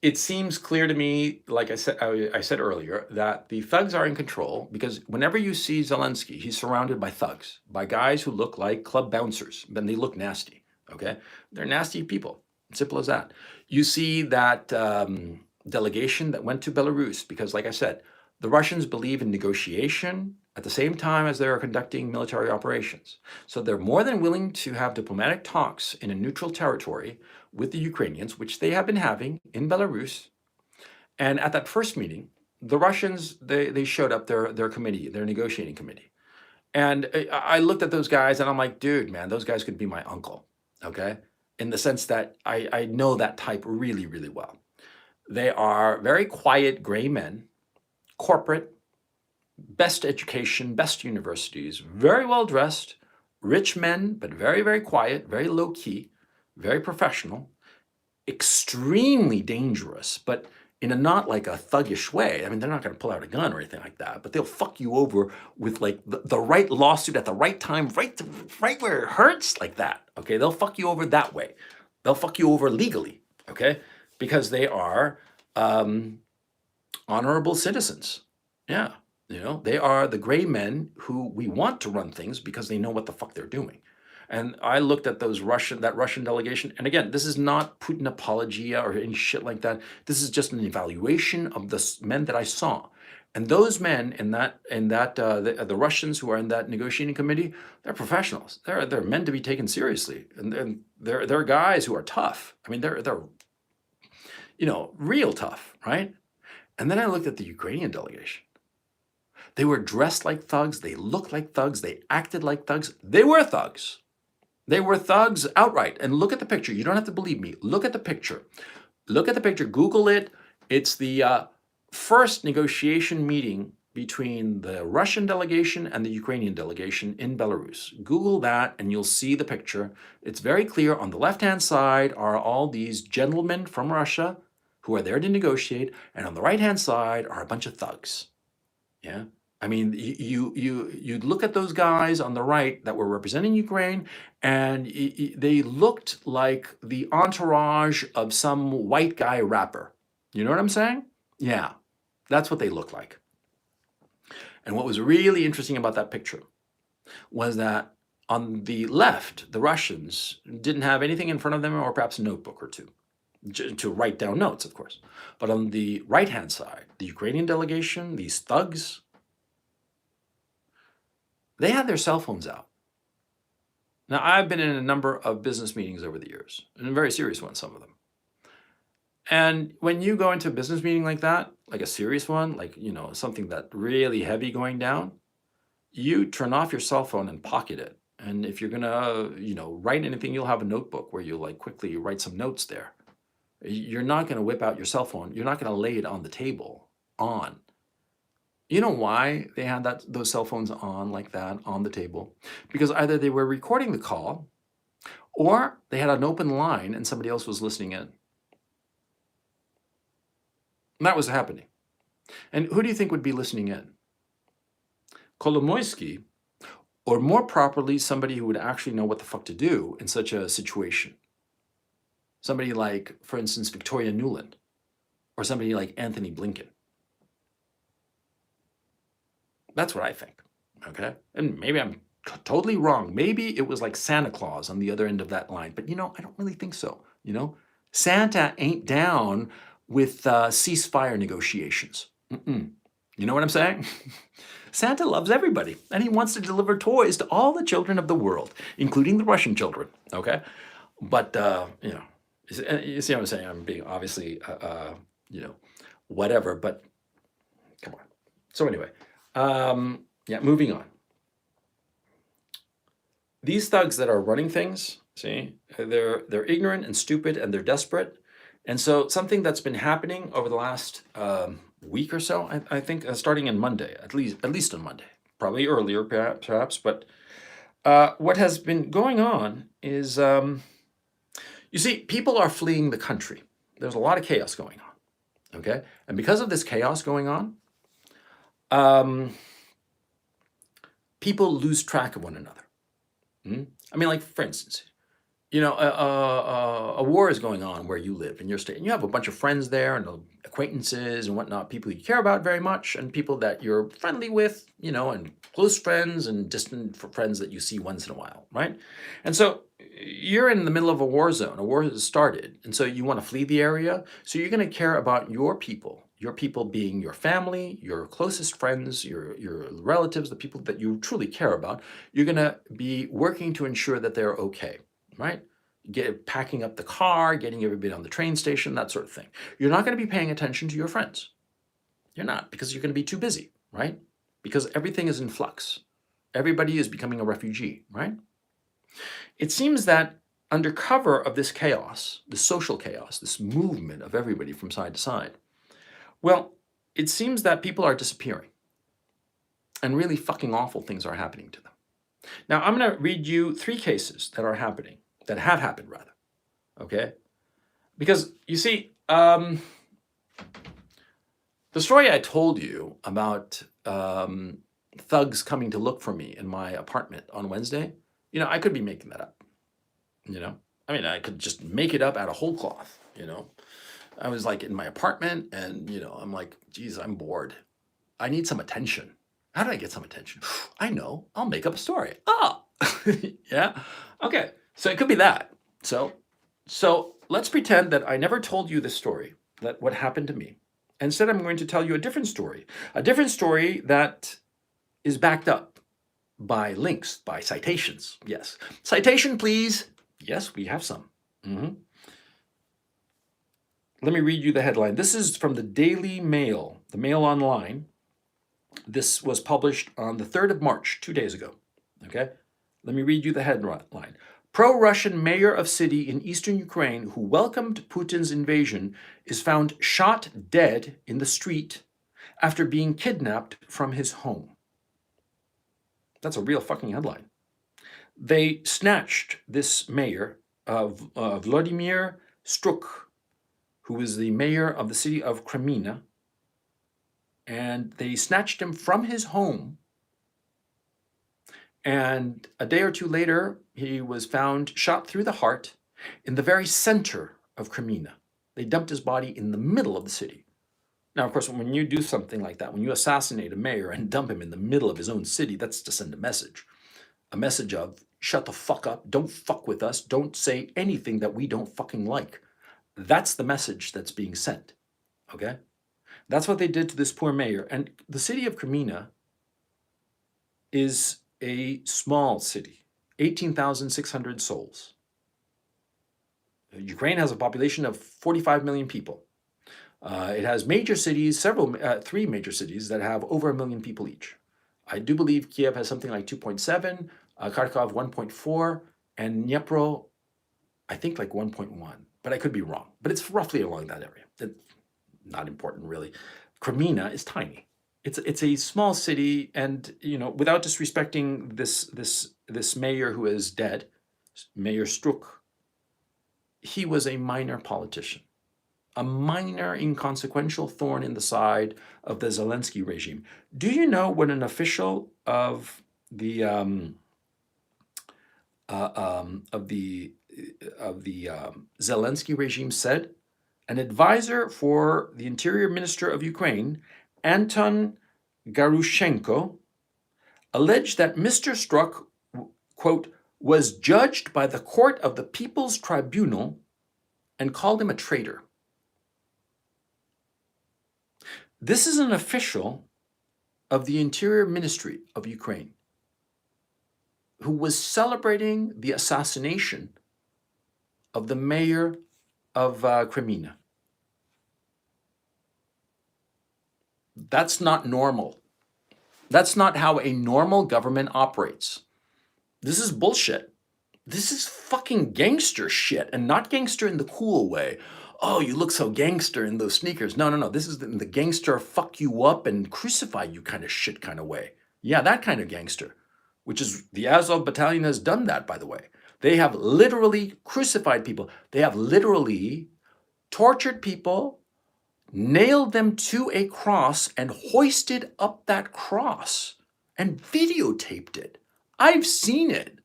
it seems clear to me, like I said earlier, that the thugs are in control, because whenever you see Zelensky, he's surrounded by thugs, by guys who look like club bouncers, and they look nasty, okay? They're nasty people, simple as that. You see that delegation that went to Belarus, because like I said, the Russians believe in negotiation at the same time as they are conducting military operations. So they're more than willing to have diplomatic talks in a neutral territory with the Ukrainians, which they have been having in Belarus. And at that first meeting, the Russians, they showed up their committee, their negotiating committee. And I looked at those guys and I'm like, dude, man, those guys could be my uncle, okay? in the sense that I know that type really, really well. They are very quiet gray men, corporate, best education, best universities, very well dressed, rich men, but very, very quiet, very low key, very professional, extremely dangerous, but in a not like a thuggish way. I mean, they're not going to pull out a gun or anything like that, but they'll fuck you over with like the right lawsuit at the right time, right where it hurts, like that. Okay, they'll fuck you over that way. They'll fuck you over legally. Okay, because they are honorable citizens. Yeah, they are the gray men who we want to run things because they know what the fuck they're doing. And I looked at that Russian delegation, and again, this is not Putin apologia or any shit like that. This is just an evaluation of the men that I saw, and those men the Russians who are in that negotiating committee, they're professionals. They're meant to be taken seriously, and they're guys who are tough. I mean, they're real tough, right? And then I looked at the Ukrainian delegation. They were dressed like thugs. They looked like thugs. They acted like thugs. They were thugs. They were thugs outright. And look at the picture. You don't have to believe me. Look at the picture. Look at the picture. Google it. It's the first negotiation meeting between the Russian delegation and the Ukrainian delegation in Belarus. Google that and you'll see the picture. It's very clear. On the left-hand side are all these gentlemen from Russia who are there to negotiate. And on the right-hand side are a bunch of thugs. Yeah. I mean, you look at those guys on the right that were representing Ukraine, and they looked like the entourage of some white guy rapper. You know what I'm saying? Yeah, that's what they look like. And what was really interesting about that picture was that on the left, the Russians didn't have anything in front of them, or perhaps a notebook or two, to write down notes, of course. But on the right-hand side, the Ukrainian delegation, these thugs, they had their cell phones out. Now, I've been in a number of business meetings over the years, and very serious ones, some of them. And when you go into a business meeting like that, like a serious one, like, something that really heavy going down, you turn off your cell phone and pocket it. And if you're going to, write anything, you'll have a notebook where you like quickly write some notes there. You're not going to whip out your cell phone. You're not going to lay it on the table on. You know why they had those cell phones on like that on the table? Because either they were recording the call or they had an open line and somebody else was listening in. And that was happening. And who do you think would be listening in? Kolomoisky, or more properly, somebody who would actually know what the fuck to do in such a situation. Somebody like, for instance, Victoria Nuland, or somebody like Anthony Blinken. That's what I think, okay? And maybe I'm totally wrong. Maybe it was like Santa Claus on the other end of that line. But, I don't really think so, Santa ain't down with ceasefire negotiations. You know what I'm saying? Santa loves everybody, and he wants to deliver toys to all the children of the world, including the Russian children, okay? But, you see what I'm saying? I'm being obviously, whatever, but come on. So anyway. Moving on. These thugs that are running things, see, they're ignorant and stupid and they're desperate. And so something that's been happening over the last week or so, I think, starting on Monday, at least on Monday, probably earlier perhaps, but what has been going on is, you see, people are fleeing the country. There's a lot of chaos going on, okay? And because of this chaos going on, people lose track of one another. I mean, like, for instance, a war is going on where you live in your state, and you have a bunch of friends there and acquaintances and whatnot, people you care about very much, and people that you're friendly with, and close friends and distant friends that you see once in a while, right? And so you're in the middle of a war zone. A war has started, and so you want to flee the area. So you're going to care about your people being your family, your closest friends, your relatives, the people that you truly care about. You're going to be working to ensure that they're okay, right? Packing up the car, getting everybody on the train station, that sort of thing. You're not going to be paying attention to your friends. You're not, because you're going to be too busy, right? Because everything is in flux. Everybody is becoming a refugee, right? It seems that under cover of this chaos, this social chaos, this movement of everybody from side to side, well, it seems that people are disappearing and really fucking awful things are happening to them. Now, I'm going to read you 3 cases that are happening, that have happened rather, okay? Because you see, the story I told you about thugs coming to look for me in my apartment on Wednesday, I could be making that up, I mean, I could just make it up out of whole cloth, I was like in my apartment and, I'm like, geez, I'm bored. I need some attention. How do I get some attention? I know, I'll make up a story. Oh, yeah. Okay, so it could be that. So let's pretend that I never told you this story, that what happened to me. Instead, I'm going to tell you a different story that is backed up by links, by citations. Yes. Citation, please. Yes, we have some. Let me read you the headline. This is from the Daily Mail, the Mail Online. This was published on the 3rd of March, 2 days ago. Okay? Let me read you the headline. Pro-Russian mayor of city in eastern Ukraine who welcomed Putin's invasion is found shot dead in the street after being kidnapped from his home. That's a real fucking headline. They snatched this mayor, Vladimir Struk, who is the mayor of the city of Kreminna, and they snatched him from his home. And a day or two later, he was found shot through the heart in the very center of Kreminna. They dumped his body in the middle of the city. Now, of course, when you do something like that, when you assassinate a mayor and dump him in the middle of his own city, that's to send a message of shut the fuck up, don't fuck with us, don't say anything that we don't fucking like. That's the message that's being sent, okay? That's what they did to this poor mayor. And the city of Kreminna is a small city, 18,600 souls. Ukraine has a population of 45 million people. It has major cities, 3 major cities that have over 1 million people each. I do believe Kiev has something like 2.7, Kharkov 1.4, and Dnipro, I think like 1.1, but I could be wrong. But it's roughly along that area. It's not important really. Kreminna is tiny. It's a small city, and without disrespecting this mayor who is dead, Mayor Struk, he was a minor politician, a minor inconsequential thorn in the side of the Zelensky regime. Do you know what an official of the Zelensky regime said? An advisor for the Interior Minister of Ukraine, Anton Garushenko, alleged that Mr. Struk, quote, was judged by the Court of the People's Tribunal and called him a traitor. This is an official of the Interior Ministry of Ukraine who was celebrating the assassination of the mayor of Kreminna. That's not normal. That's not how a normal government operates. This is bullshit. This is fucking gangster shit, and not gangster in the cool way. Oh, you look so gangster in those sneakers. No. This is the gangster fuck you up and crucify you kind of shit kind of way. Yeah, that kind of gangster, which is the Azov battalion has done that, by the way. They have literally crucified people. They have literally tortured people, nailed them to a cross, and hoisted up that cross and videotaped it. I've seen it.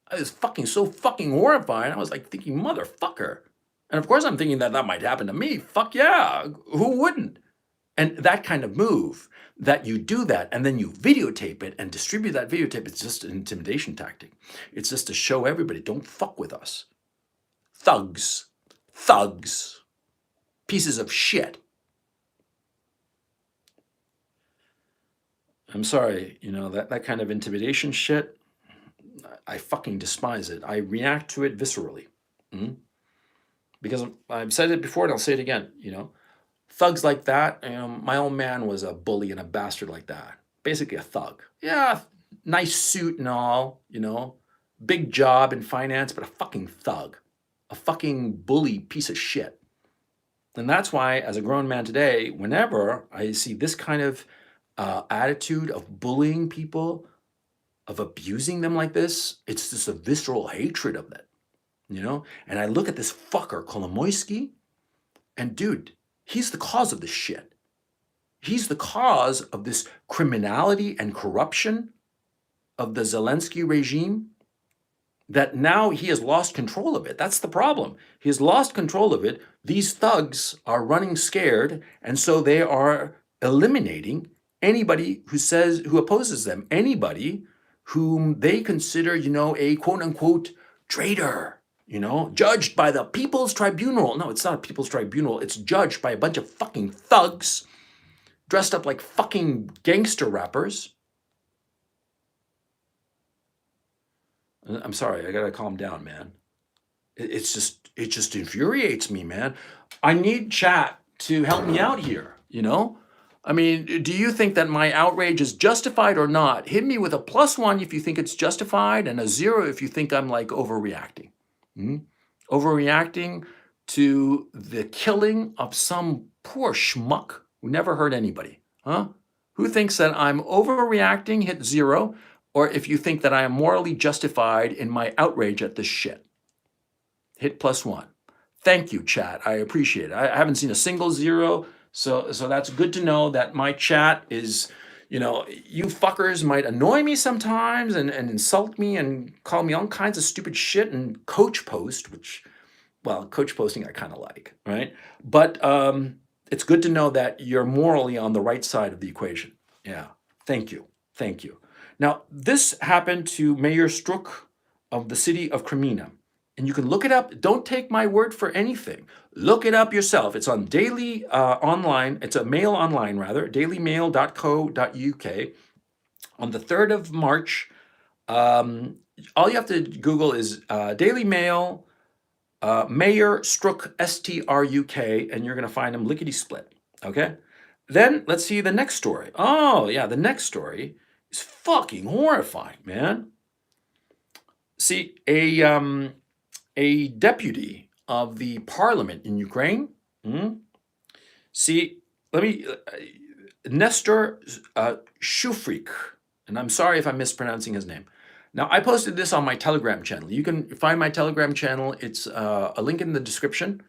It was so fucking horrifying. I was like thinking, motherfucker. And of course I'm thinking that might happen to me. Fuck yeah, who wouldn't? And that kind of move, that you do that and then you videotape it and distribute that videotape, it's just an intimidation tactic. It's just to show everybody, don't fuck with us. Thugs. Pieces of shit. I'm sorry, that kind of intimidation shit, I fucking despise it. I react to it viscerally. Because I've said it before and I'll say it again, thugs like that, my old man was a bully and a bastard like that. Basically a thug. Yeah, nice suit and all, big job in finance, but a fucking thug, a fucking bully piece of shit. And that's why, as a grown man today, whenever I see this kind of attitude of bullying people, of abusing them like this, it's just a visceral hatred of it, you know? And I look at this fucker, Kolomoisky, and dude, he's the cause of this shit. He's the cause of this criminality and corruption of the Zelensky regime, that now he has lost control of it. That's the problem. He has lost control of it. These thugs are running scared, and so they are eliminating anybody who opposes them, anybody whom they consider, a quote unquote traitor, judged by the People's Tribunal. No, it's not a People's Tribunal. It's judged by a bunch of fucking thugs dressed up like fucking gangster rappers. I'm sorry, I gotta calm down, man. It just infuriates me, man. I need chat to help me out here, I mean, do you think that my outrage is justified or not? Hit me with a +1 if you think it's justified, and a 0 if you think I'm like overreacting. Overreacting to the killing of some poor schmuck who never hurt anybody, huh? Who thinks that I'm overreacting? Hit 0. Or if you think that I am morally justified in my outrage at this shit. Hit +1. Thank you, chat. I appreciate it. I haven't seen a single 0, so that's good to know that my chat is, you fuckers might annoy me sometimes and insult me and call me all kinds of stupid shit and coach post, which, well, coach posting I kind of like, right? But it's good to know that you're morally on the right side of the equation. Yeah, thank you. Thank you. Now, this happened to Mayor Struk of the city of Kreminna. And you can look it up. Don't take my word for anything. Look it up yourself. It's on Daily Online. It's a Mail Online, rather, dailymail.co.uk. On the 3rd of March, all you have to Google is Daily Mail, Mayor Struk, S-T-R-U-K, and you're going to find him lickety-split, okay? Then let's see the next story. Oh, yeah, the next story is fucking horrifying, man. See, a deputy of the parliament in Ukraine, Nestor Shufrik, and I'm sorry if I'm mispronouncing his name. Now, I posted this on my Telegram channel. You can find my Telegram channel. It's a link in the description.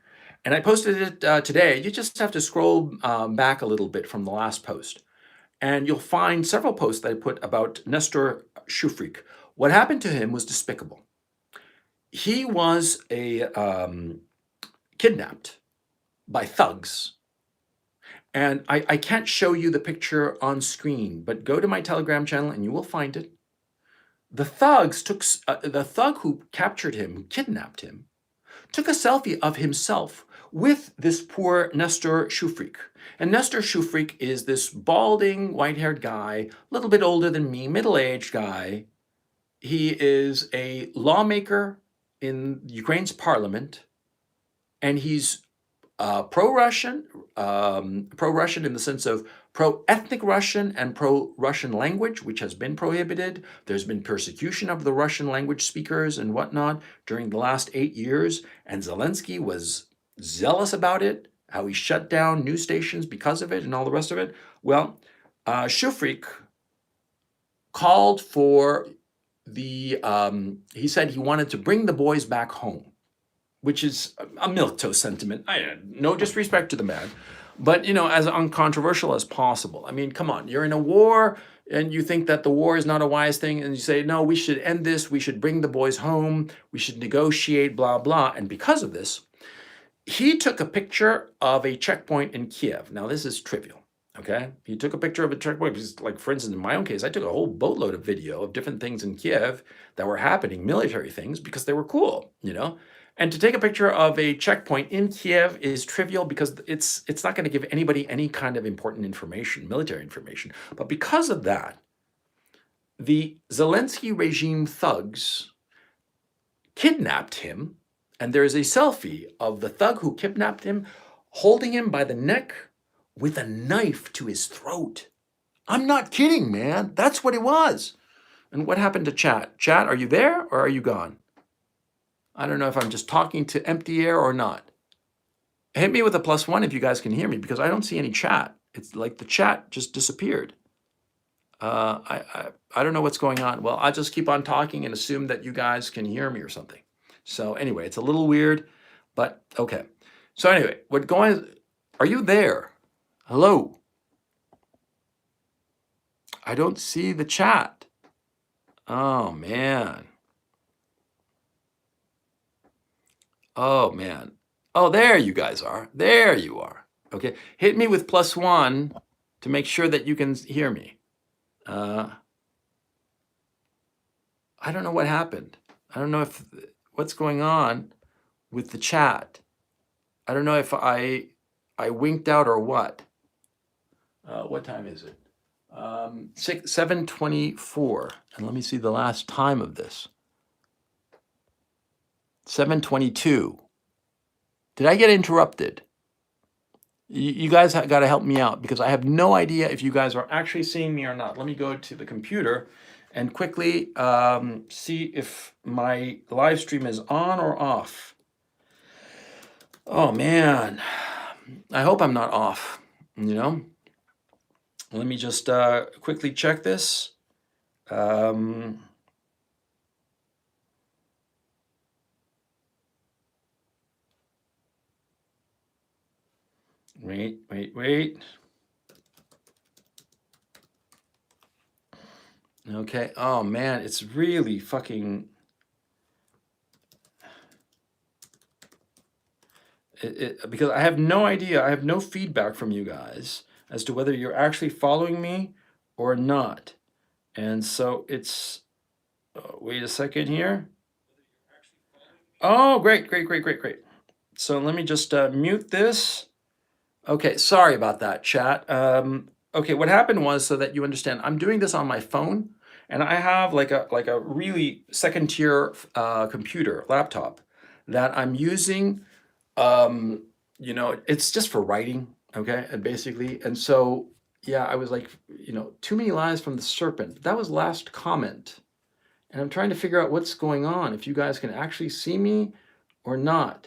And I posted it today. You just have to scroll back a little bit from the last post. And you'll find several posts that I put about Nestor Shufrik. What happened to him was despicable. He was kidnapped by thugs. And I can't show you the picture on screen, but go to my Telegram channel and you will find it. The thug who captured him, who kidnapped him, took a selfie of himself with this poor Nestor Shufrik. And Nestor Shufrik is this balding, white-haired guy, a little bit older than me, middle-aged guy. He is a lawmaker in Ukraine's parliament, and he's pro-Russian in the sense of pro-ethnic Russian and pro-Russian language, which has been prohibited. There's been persecution of the Russian language speakers and whatnot during the last 8 years, and Zelensky was zealous about it, how he shut down news stations because of it and all the rest of it. Well, Shufrik called for he said he wanted to bring the boys back home, which is a milquetoast sentiment. No disrespect to the man, but, as uncontroversial as possible. I mean, come on, you're in a war and you think that the war is not a wise thing, and you say, no, we should end this, we should bring the boys home, we should negotiate, blah, blah. And because of this, he took a picture of a checkpoint in Kiev. Now, this is trivial, okay? He took a picture of a checkpoint because, like, for instance, in my own case, I took a whole boatload of video of different things in Kiev that were happening, military things, because they were cool, And to take a picture of a checkpoint in Kiev is trivial because it's not going to give anybody any kind of important information, military information. But because of that, the Zelensky regime thugs kidnapped him, and there is a selfie of the thug who kidnapped him holding him by the neck with a knife to his throat. I'm not kidding, man. That's what it was. And what happened to chat? Chat, are you there or are you gone? I don't know if I'm just talking to empty air or not. Hit me with a +1 if you guys can hear me, because I don't see any chat. It's like the chat just disappeared. I don't know what's going on. Well, I'll just keep on talking and assume that you guys can hear me or something. So anyway, it's a little weird, but okay. So anyway, are you there? Hello? I don't see the chat. Oh man. Oh man. Oh, there you guys are. There you are. Okay. Hit me with +1 to make sure that you can hear me. I don't know what happened. I don't know what's going on with the chat. I don't know if I winked out or what. What time is it? 7:24. And let me see the last time of this. 7:22. Did I get interrupted? You guys got to help me out, because I have no idea if you guys are actually seeing me or not. Let me go to the computer and quickly see if my live stream is on or off. Oh man, I hope I'm not off, you know? Let me just quickly check this. Wait. Okay, oh man, it's really fucking... because I have no idea, I have no feedback from you guys as to whether you're actually following me or not. And so it's... wait a second here. Oh, great. So let me just mute this. Okay, sorry about that, chat. Okay, what happened was, so that you understand, I'm doing this on my phone, and I have like a really second tier computer laptop that I'm using. It's just for writing, okay, and basically, and so yeah, I was like, too many lies from the serpent. That was last comment, and I'm trying to figure out what's going on, if you guys can actually see me or not.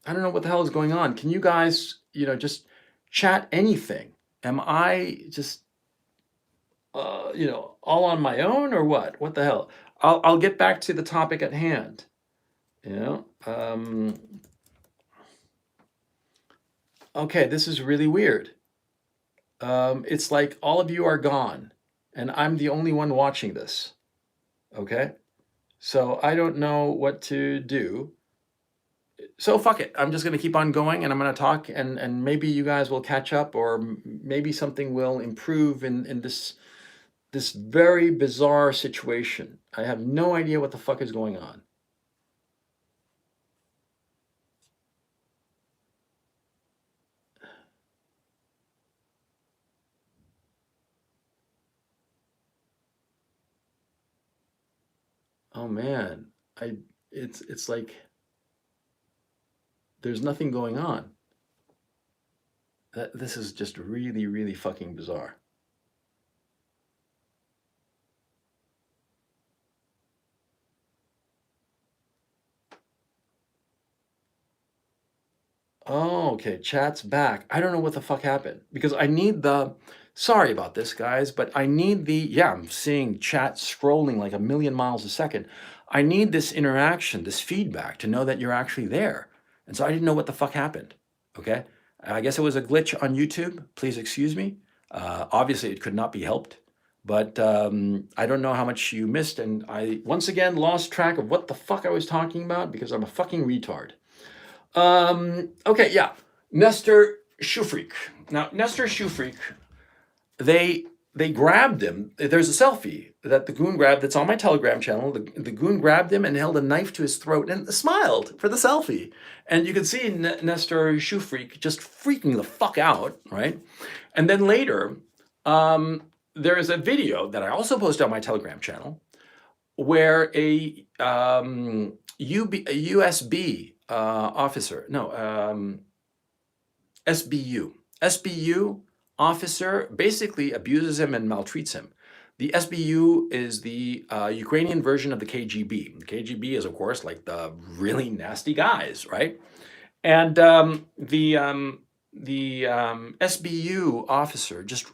I don't know what the hell is going on. Can you guys, just chat anything? Am I just, all on my own or what? What the hell? I'll get back to the topic at hand. Okay, this is really weird. It's like all of you are gone, and I'm the only one watching this. Okay, so I don't know what to do. So fuck it. I'm just going to keep on going, and I'm going to talk, and maybe you guys will catch up, or maybe something will improve in this very bizarre situation. I have no idea what the fuck is going on. Oh man, it's like there's nothing going on. This is just really, really fucking bizarre. Oh, okay, chat's back. I don't know what the fuck happened, because I need sorry about this, guys, but I need yeah, I'm seeing chat scrolling like a million miles a second. I need this interaction, this feedback, to know that you're actually there. And so I didn't know what the fuck happened, okay? I guess it was a glitch on YouTube. Please excuse me. Obviously, it could not be helped, but I don't know how much you missed, and I once again lost track of what the fuck I was talking about, because I'm a fucking retard. Okay, yeah. Nestor Shufrik. Now, Nestor Shufrik, they grabbed him. There's a selfie that the goon grabbed that's on my Telegram channel. The goon grabbed him and held a knife to his throat and smiled for the selfie. And you can see Nestor Shufrik just freaking the fuck out, right? And then later, there is a video that I also posted on my Telegram channel where a USB officer, no, SBU officer basically abuses him and maltreats him. The SBU is the Ukrainian version of the KGB. The KGB is, of course, like the really nasty guys, right? And the SBU officer just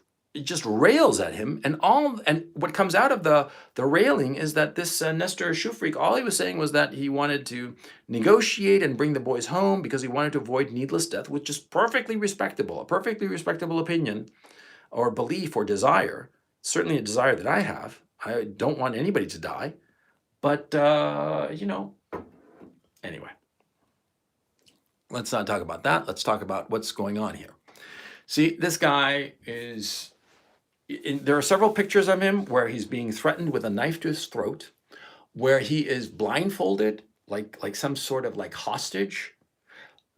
rails at him, and what comes out of the railing is that this Nestor Shufrik, all he was saying was that he wanted to negotiate and bring the boys home because he wanted to avoid needless death, which is perfectly respectable, a perfectly respectable opinion or belief or desire. Certainly a desire that I have. I don't want anybody to die, but anyway. Let's not talk about that. Let's talk about what's going on here. See, this guy is, there are several pictures of him where he's being threatened with a knife to his throat, where he is blindfolded, like some sort of like hostage.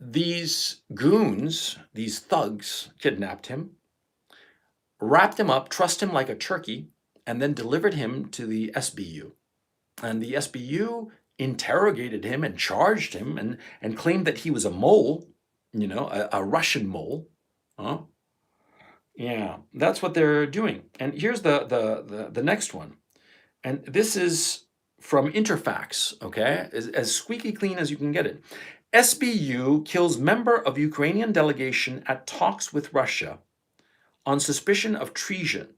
These goons, these thugs, kidnapped him, wrapped him up, trussed him like a turkey, and then delivered him to the SBU. And the SBU interrogated him and charged him and claimed that he was a mole, a Russian mole. Huh? Yeah, that's what they're doing. And here's the next one. And this is from Interfax, okay? As squeaky clean as you can get it. SBU kills member of Ukrainian delegation at talks with Russia on suspicion of treason.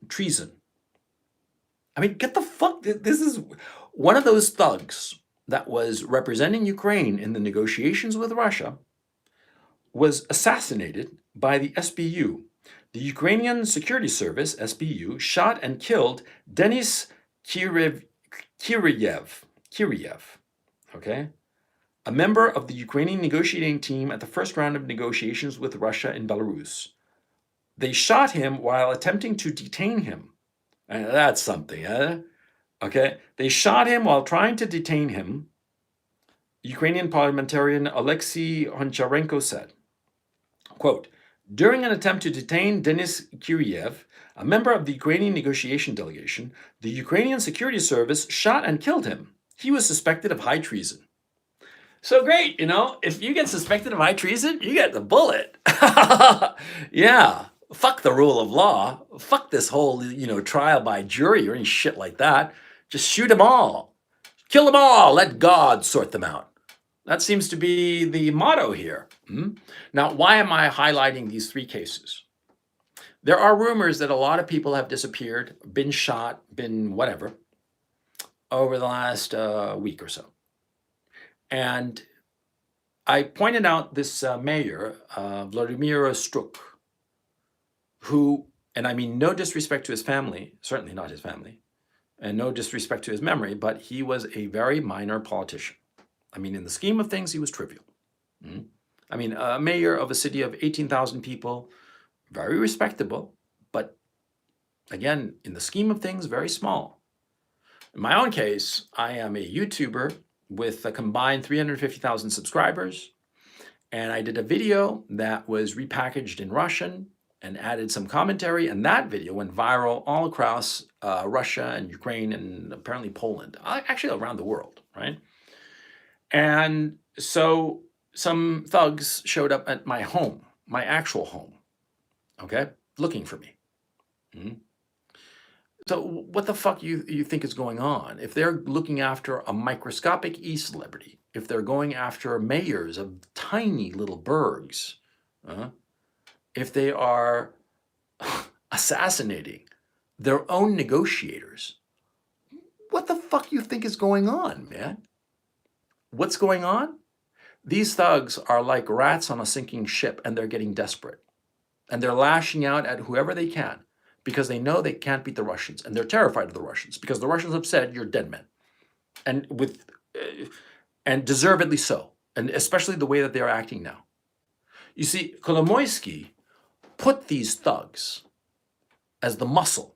I mean, get the fuck, this is one of those thugs that was representing Ukraine in the negotiations with Russia was assassinated by the SBU. The Ukrainian Security Service, SBU, shot and killed Denis Kyriev, okay? A member of the Ukrainian negotiating team at the first round of negotiations with Russia in Belarus. They shot him while attempting to detain him. And that's something, huh? Okay, they shot him while trying to detain him. Ukrainian parliamentarian Alexei Honcharenko said, quote, during an attempt to detain Denis Kyriev, a member of the Ukrainian negotiation delegation, the Ukrainian Security Service shot and killed him. He was suspected of high treason. So great, if you get suspected of high treason, you get the bullet. Yeah, fuck the rule of law. Fuck this whole, trial by jury or any shit like that. Just shoot them all. Kill them all. Let God sort them out. That seems to be the motto here. Now, why am I highlighting these three cases? There are rumors that a lot of people have disappeared, been shot, been whatever, over the last week or so. And I pointed out this mayor, Vladimir Struk, who, and I mean no disrespect to his family, certainly not his family, and no disrespect to his memory, but he was a very minor politician. I mean, in the scheme of things, he was trivial. I mean, a mayor of a city of 18,000 people, very respectable, but again, in the scheme of things, very small. In my own case, I am a YouTuber with a combined 350,000 subscribers, and I did a video that was repackaged in Russian and added some commentary, and that video went viral all across Russia and Ukraine and apparently Poland, actually around the world, right? And so some thugs showed up at my home, my actual home, okay, looking for me. So what the fuck you think is going on? If they're looking after a microscopic e-celebrity, if they're going after mayors of tiny little burgs, if they are assassinating their own negotiators, what the fuck you think is going on, man? What's going on? These thugs are like rats on a sinking ship, and they're getting desperate. And they're lashing out at whoever they can because they know they can't beat the Russians. And they're terrified of the Russians because the Russians have said, you're dead men. And deservedly so. And especially the way that they are acting now. You see, Kolomoisky put these thugs as the muscle.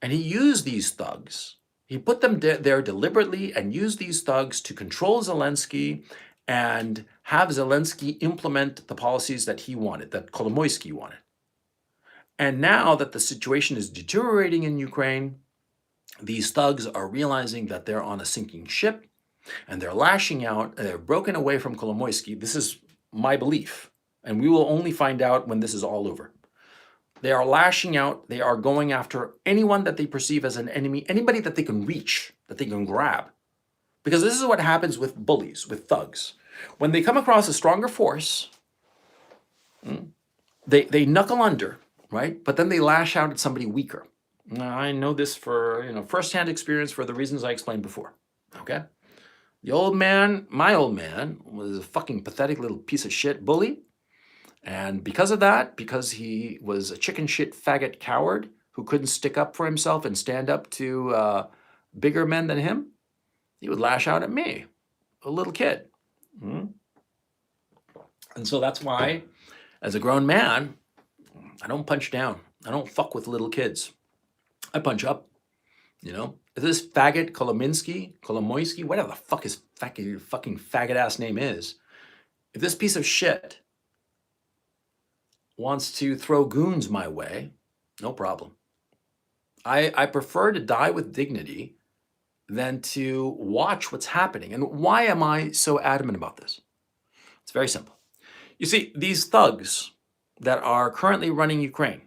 And he used these thugs. He put them there deliberately and used these thugs to control Zelensky and have Zelensky implement the policies that he wanted, that Kolomoisky wanted. And now that the situation is deteriorating in Ukraine, these thugs are realizing that they're on a sinking ship and they're lashing out, they're broken away from Kolomoisky. This is my belief, and we will only find out when this is all over. They are lashing out. They are going after anyone that they perceive as an enemy, anybody that they can reach, that they can grab. Because this is what happens with bullies, with thugs. When they come across a stronger force, they knuckle under, right? But then they lash out at somebody weaker. Now, I know this for firsthand experience for the reasons I explained before. Okay? The old man, my old man, was a fucking pathetic little piece of shit bully. And because of that, because he was a chicken shit faggot coward who couldn't stick up for himself and stand up to bigger men than him, he would lash out at me, a little kid. And so that's why, as a grown man, I don't punch down. I don't fuck with little kids. I punch up. If this faggot Kolomoisky, whatever the fuck his fucking faggot ass name is, if this piece of shit wants to throw goons my way, no problem. I prefer to die with dignity than to watch what's happening. And why am I so adamant about this? It's very simple. You see, these thugs that are currently running Ukraine,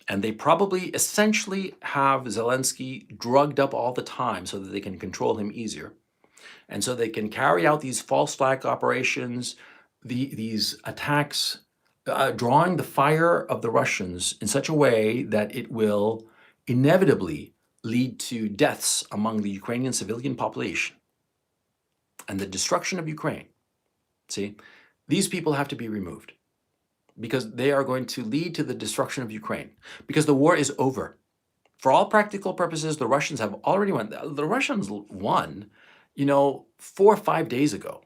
and they probably essentially have Zelensky drugged up all the time so that they can control him easier. And so they can carry out these false flag operations, these attacks, drawing the fire of the Russians in such a way that it will inevitably lead to deaths among the Ukrainian civilian population and the destruction of Ukraine. See, these people have to be removed because they are going to lead to the destruction of Ukraine because the war is over. For all practical purposes, the Russians have already won. The Russians won, 4 or 5 days ago,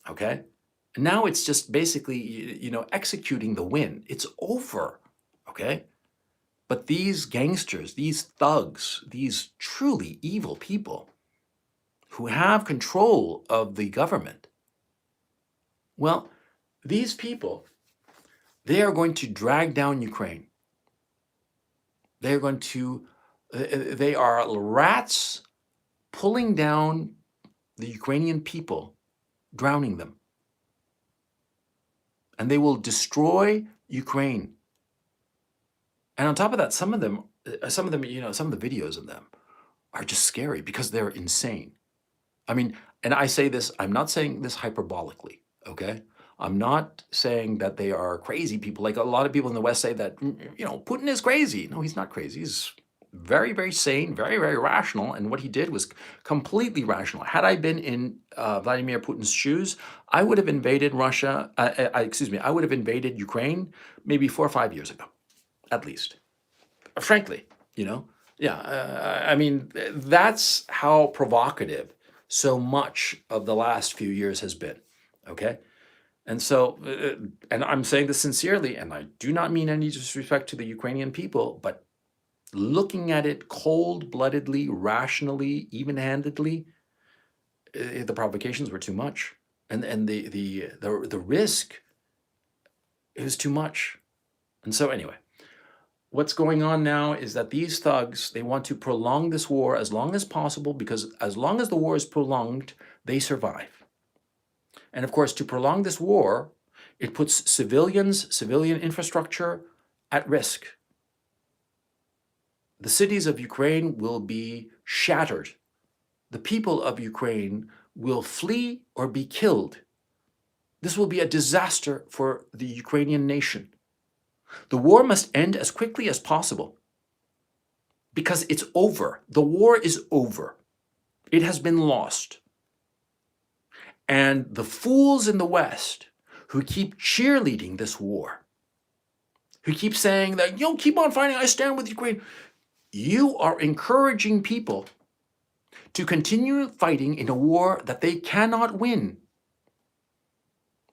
okay? And now it's just basically, executing the win. It's over, okay? But these gangsters, these thugs, these truly evil people who have control of the government, well, these people, they are going to drag down Ukraine. They are rats pulling down the Ukrainian people, drowning them. And they will destroy Ukraine. And on top of that, some of them, some of the videos of them are just scary because they're insane. I mean, and I say this, I'm not saying this hyperbolically, okay? I'm not saying that they are crazy people. Like a lot of people in the West say that, Putin is crazy. No, he's not crazy. He's very, very sane, very, very rational. And what he did was completely rational. Had I been in Vladimir Putin's shoes, I would have invaded Russia, I would have invaded Ukraine maybe 4 or 5 years ago, at least. Frankly, I mean, that's how provocative so much of the last few years has been, okay? And so, and I'm saying this sincerely, and I do not mean any disrespect to the Ukrainian people, but looking at it cold-bloodedly, rationally, even-handedly, the provocations were too much, and the risk is too much. And so anyway, what's going on now is that these thugs, they want to prolong this war as long as possible because as long as the war is prolonged, they survive. And of course, to prolong this war, it puts civilian infrastructure at risk. The cities of Ukraine will be shattered. The people of Ukraine will flee or be killed. This will be a disaster for the Ukrainian nation. The war must end as quickly as possible because it's over. The war is over. It has been lost. And the fools in the West who keep cheerleading this war, who keep saying that, keep on fighting, I stand with Ukraine, you are encouraging people to continue fighting in a war that they cannot win.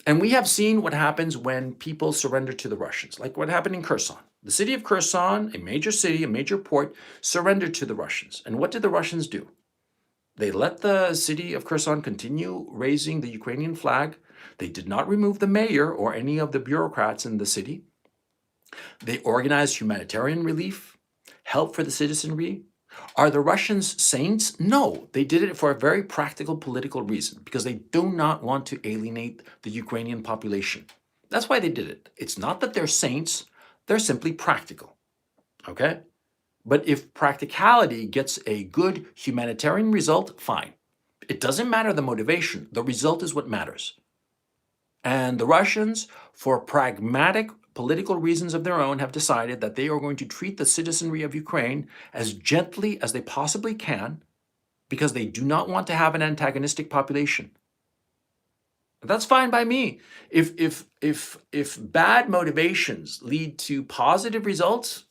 And we have seen what happens when people surrender to the Russians, like what happened in Kherson. The city of Kherson, a major city, a major port, surrendered to the Russians. And what did the Russians do? They let the city of Kherson continue raising the Ukrainian flag. They did not remove the mayor or any of the bureaucrats in the city. They organized humanitarian relief, help for the citizenry. Are the Russians saints? No, they did it for a very practical political reason, because they do not want to alienate the Ukrainian population. That's why they did it. It's not that they're saints, they're simply practical. okay? But if practicality gets a good humanitarian result, fine. It doesn't matter the motivation. The result is what matters. And the Russians, for pragmatic political reasons of their own, have decided that they are going to treat the citizenry of Ukraine as gently as they possibly can because they do not want to have an antagonistic population. That's fine by me. If bad motivations lead to positive results,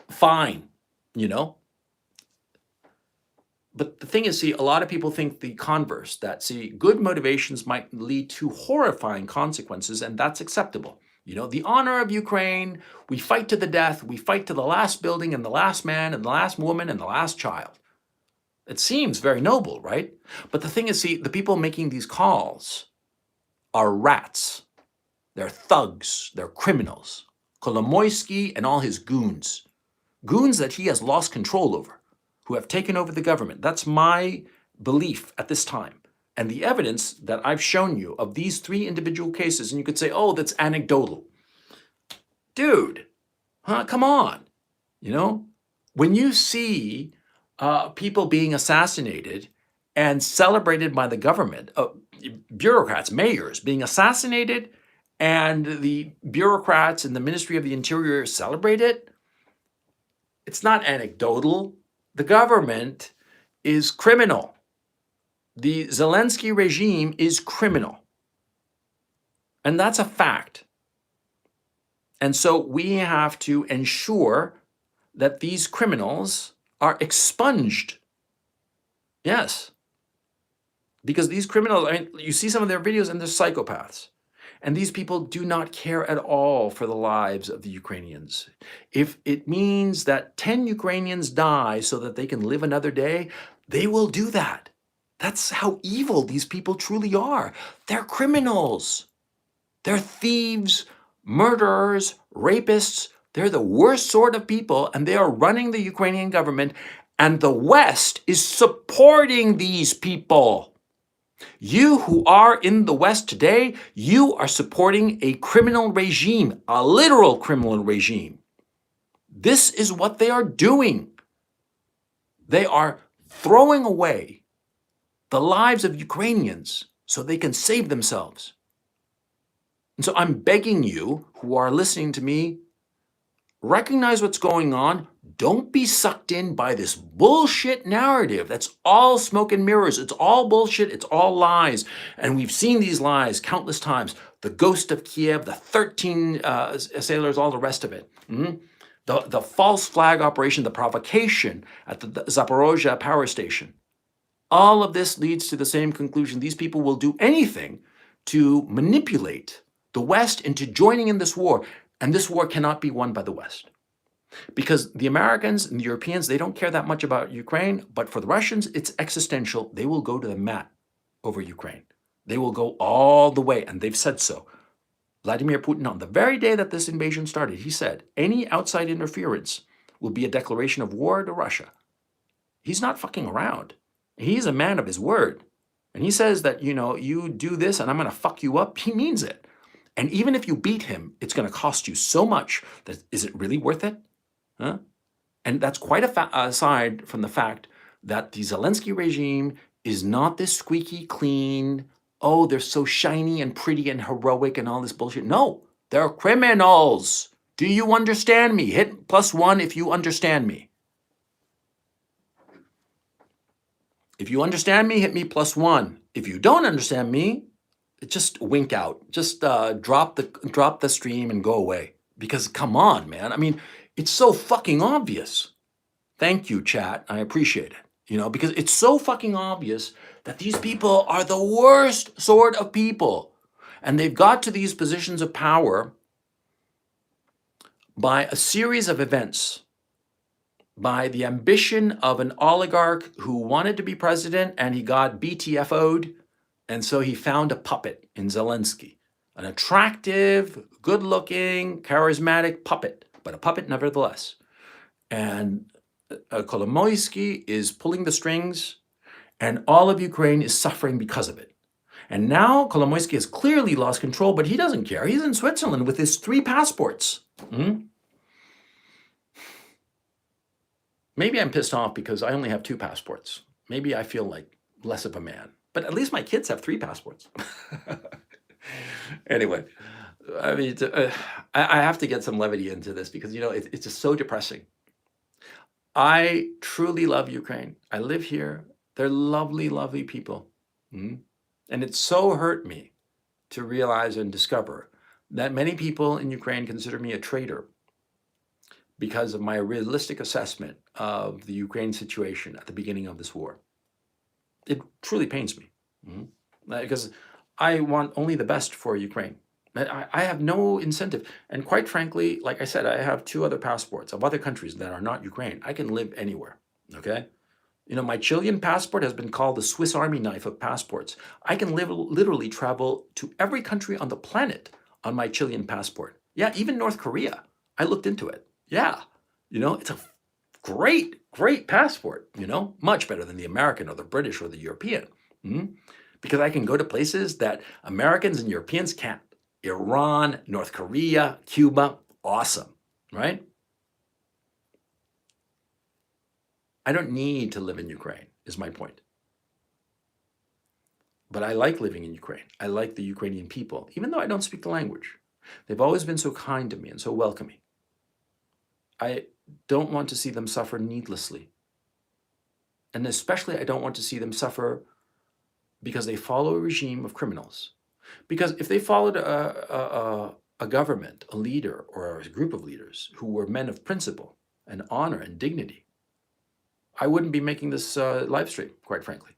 fine, you know. But the thing is, see, a lot of people think the converse, that, see, good motivations might lead to horrifying consequences, and that's acceptable. You know, the honor of Ukraine, we fight to the death, we fight to the last building and the last man and the last woman and the last child. It seems very noble, right? But the thing is, see, the people making these calls are rats. They're thugs. They're criminals. Kolomoisky and all his goons. Goons that he has lost control over, who have taken over the government. That's my belief at this time. And the evidence that I've shown you of these 3 individual cases, and you could say, oh, that's anecdotal. Dude, come on. You know, when you see people being assassinated and celebrated by the government, bureaucrats, mayors being assassinated, and the bureaucrats in the Ministry of the Interior celebrate it, it's not anecdotal. The government is criminal. The Zelensky regime is criminal. And that's a fact. And so we have to ensure that these criminals are expunged. Yes. Because these criminals, I mean, you see some of their videos and they're psychopaths. And these people do not care at all for the lives of the Ukrainians. If it means that 10 Ukrainians die so that they can live another day, they will do that. That's how evil these people truly are. They're criminals. They're thieves, murderers, rapists. They're the worst sort of people, and they are running the Ukrainian government, and the West is supporting these people. You who are in the West today, you are supporting a criminal regime, a literal criminal regime. This is what they are doing. They are throwing away the lives of Ukrainians so they can save themselves. And so I'm begging you who are listening to me, recognize what's going on. Don't be sucked in by this bullshit narrative. That's all smoke and mirrors. It's all bullshit. It's all lies. And we've seen these lies countless times. The ghost of Kiev, the 13 sailors, all the rest of it. The false flag operation, the provocation at the Zaporozhye power station. All of this leads to the same conclusion. These people will do anything to manipulate the West into joining in this war. And this war cannot be won by the West. Because the Americans and the Europeans, they don't care that much about Ukraine, but for the Russians, it's existential. They will go to the mat over Ukraine. They will go all the way, and they've said so. Vladimir Putin, on the very day that this invasion started, he said, any outside interference will be a declaration of war to Russia. He's not fucking around. He's a man of his word. And he says that, you know, you do this and I'm going to fuck you up. He means it. And even if you beat him, it's going to cost you so much that is it really worth it? Huh? And that's quite aside from the fact that the Zelensky regime is not this squeaky clean, oh, they're so shiny and pretty and heroic and all this bullshit. No, they're criminals. Do you understand me? Hit +1 if you understand me. If you understand me, hit me +1. If you don't understand me, just wink out. Just drop the stream and go away. Because come on, man. I mean, it's so fucking obvious. Thank you, chat. I appreciate it. You know, because it's so fucking obvious that these people are the worst sort of people. And they've got to these positions of power by a series of events, by the ambition of an oligarch who wanted to be president and he got BTFO'd. And so he found a puppet in Zelensky, an attractive, good-looking, charismatic puppet, but a puppet nevertheless. And Kolomoisky is pulling the strings, and all of Ukraine is suffering because of it. And now Kolomoisky has clearly lost control, but he doesn't care. He's in Switzerland with his 3 passports. Maybe I'm pissed off because I only have 2 passports. Maybe I feel like less of a man. But at least my kids have 3 passports. Anyway, I mean, I have to get some levity into this because, it's just so depressing. I truly love Ukraine. I live here. They're lovely, lovely people. Mhm. And it so hurt me to realize and discover that many people in Ukraine consider me a traitor because of my realistic assessment of the Ukraine situation at the beginning of this war. It truly pains me. Mhm. Because I want only the best for Ukraine. I have no incentive. And quite frankly, like I said, I have 2 other passports of other countries that are not Ukraine. I can live anywhere. Okay? My Chilean passport has been called the Swiss Army knife of passports. I can literally travel to every country on the planet on my Chilean passport. Yeah, even North Korea. I looked into it. Yeah, it's a great, great passport, much better than the American or the British or the European. Mhm. Because I can go to places that Americans and Europeans can't. Iran, North Korea, Cuba, awesome, right? I don't need to live in Ukraine, is my point. But I like living in Ukraine. I like the Ukrainian people, even though I don't speak the language. They've always been so kind to me and so welcoming. I don't want to see them suffer needlessly. And especially, I don't want to see them suffer because they follow a regime of criminals. Because if they followed a government, a leader, or a group of leaders who were men of principle and honor and dignity, I wouldn't be making this live stream, quite frankly.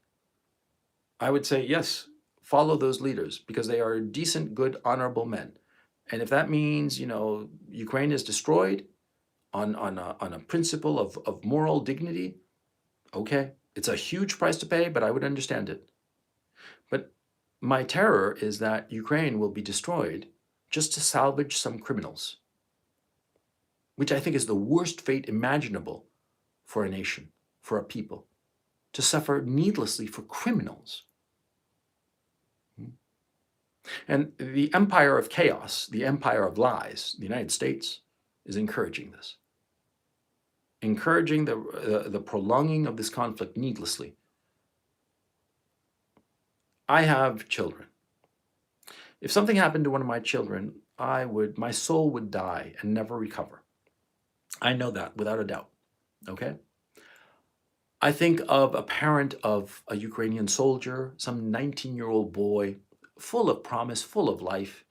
I would say, yes, follow those leaders because they are decent, good, honorable men. And if that means, Ukraine is destroyed on a principle of moral dignity, okay, it's a huge price to pay, but I would understand it. But my terror is that Ukraine will be destroyed just to salvage some criminals, which I think is the worst fate imaginable for a nation, for a people, to suffer needlessly for criminals. And the empire of chaos, the empire of lies, the United States, is encouraging this, encouraging the prolonging of this conflict needlessly. I have children. If something happened to one of my children, my soul would die and never recover. I know that without a doubt, okay? I think of a parent of a Ukrainian soldier, some 19-year-old boy, full of promise, full of life,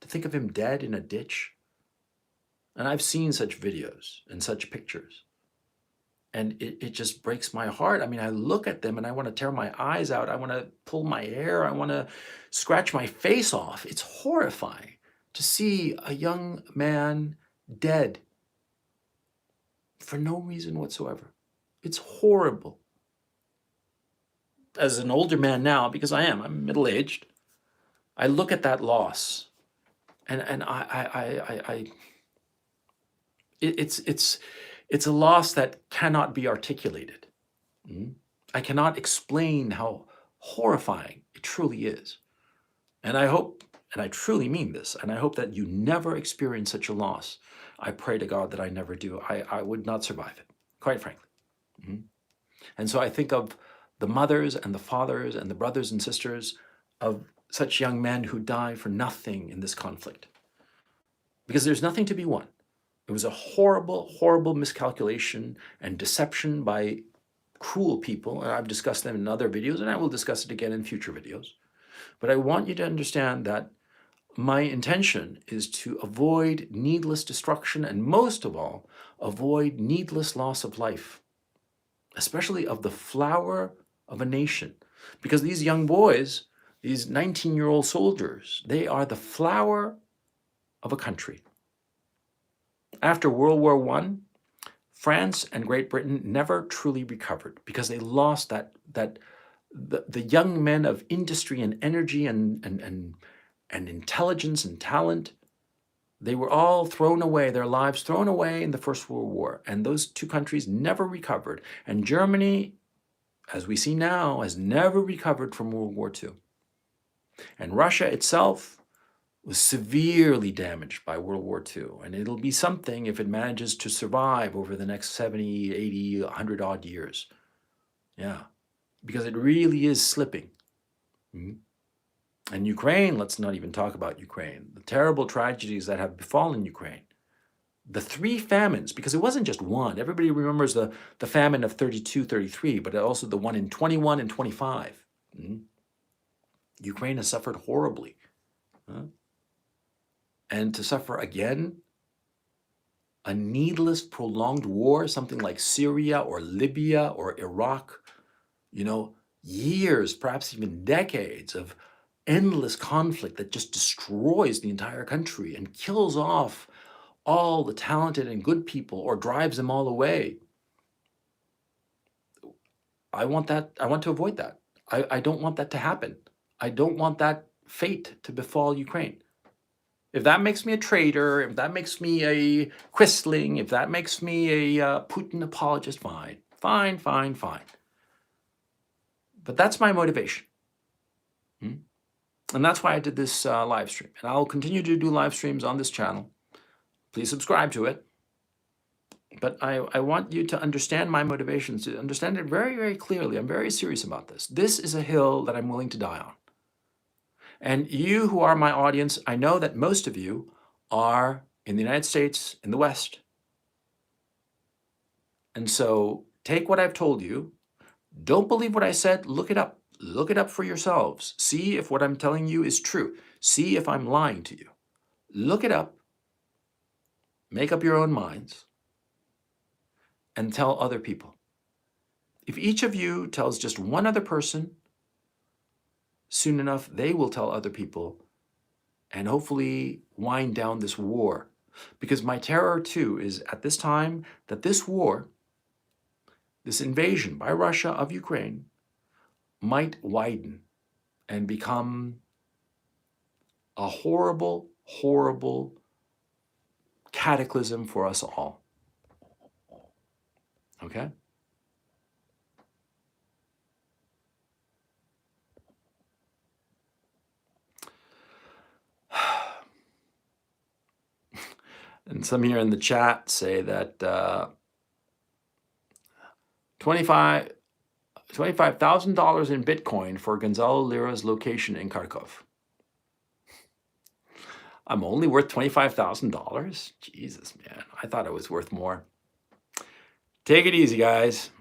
to think of him dead in a ditch. And I've seen such videos and such pictures. And it just breaks my heart. I mean, I look at them and I want to tear my eyes out. I want to pull my hair. I want to scratch my face off. It's horrifying to see a young man dead for no reason whatsoever. It's horrible. As an older man now, because I'm middle-aged, I look at that loss, and it's a loss that cannot be articulated. I cannot explain how horrifying it truly is. And I hope, and I truly mean this, and I hope that you never experience such a loss. I pray to God that I never do. I would not survive it, quite frankly. And so I think of the mothers and the fathers and the brothers and sisters of such young men who die for nothing in this conflict. Because there's nothing to be won. It was a horrible, horrible miscalculation and deception by cruel people, and I've discussed them in other videos, and I will discuss it again in future videos. But I want you to understand that my intention is to avoid needless destruction and, most of all, avoid needless loss of life, especially of the flower of a nation. Because these young boys, these 19-year-old soldiers, they are the flower of a country. After World War I, France and Great Britain never truly recovered because they lost the young men of industry and energy and intelligence and talent. They were all thrown away, their lives thrown away in the First World War. And those 2 countries never recovered. And Germany, as we see now, has never recovered from World War II. And Russia itself, was severely damaged by World War II. And it'll be something if it manages to survive over the next 70, 80, 100 odd years. Yeah, because it really is slipping. Mhm. And Ukraine, let's not even talk about Ukraine. The terrible tragedies that have befallen Ukraine. The three famines, because it wasn't just one. Everybody remembers the famine of 32, 33, but also the one in 21 and 25. Mhm. Ukraine has suffered horribly. Huh? And to suffer again a needless, prolonged war, something like Syria or Libya or Iraq, years, perhaps even decades of endless conflict that just destroys the entire country and kills off all the talented and good people or drives them all away. I want to avoid that. I don't want that to happen. I don't want that fate to befall Ukraine. If that makes me a traitor, if that makes me a Quisling, if that makes me a Putin apologist, fine. But that's my motivation. And that's why I did this live stream. And I'll continue to do live streams on this channel. Please subscribe to it. But I want you to understand my motivations, to understand it very, very clearly. I'm very serious about this. This is a hill that I'm willing to die on. And you who are my audience, I know that most of you are in the United States, in the West. And so take what I've told you. Don't believe what I said. Look it up. Look it up for yourselves. See if what I'm telling you is true. See if I'm lying to you. Look it up. Make up your own minds. And tell other people. If each of you tells just one other person, soon enough, they will tell other people and hopefully wind down this war. Because my terror too is at this time that this war, this invasion by Russia of Ukraine, might widen and become a horrible, horrible cataclysm for us all. Okay? And some here in the chat say that $25,000 in Bitcoin for Gonzalo Lira's location in Kharkov. I'm only worth $25,000? Jesus, man. I thought I was worth more. Take it easy, guys.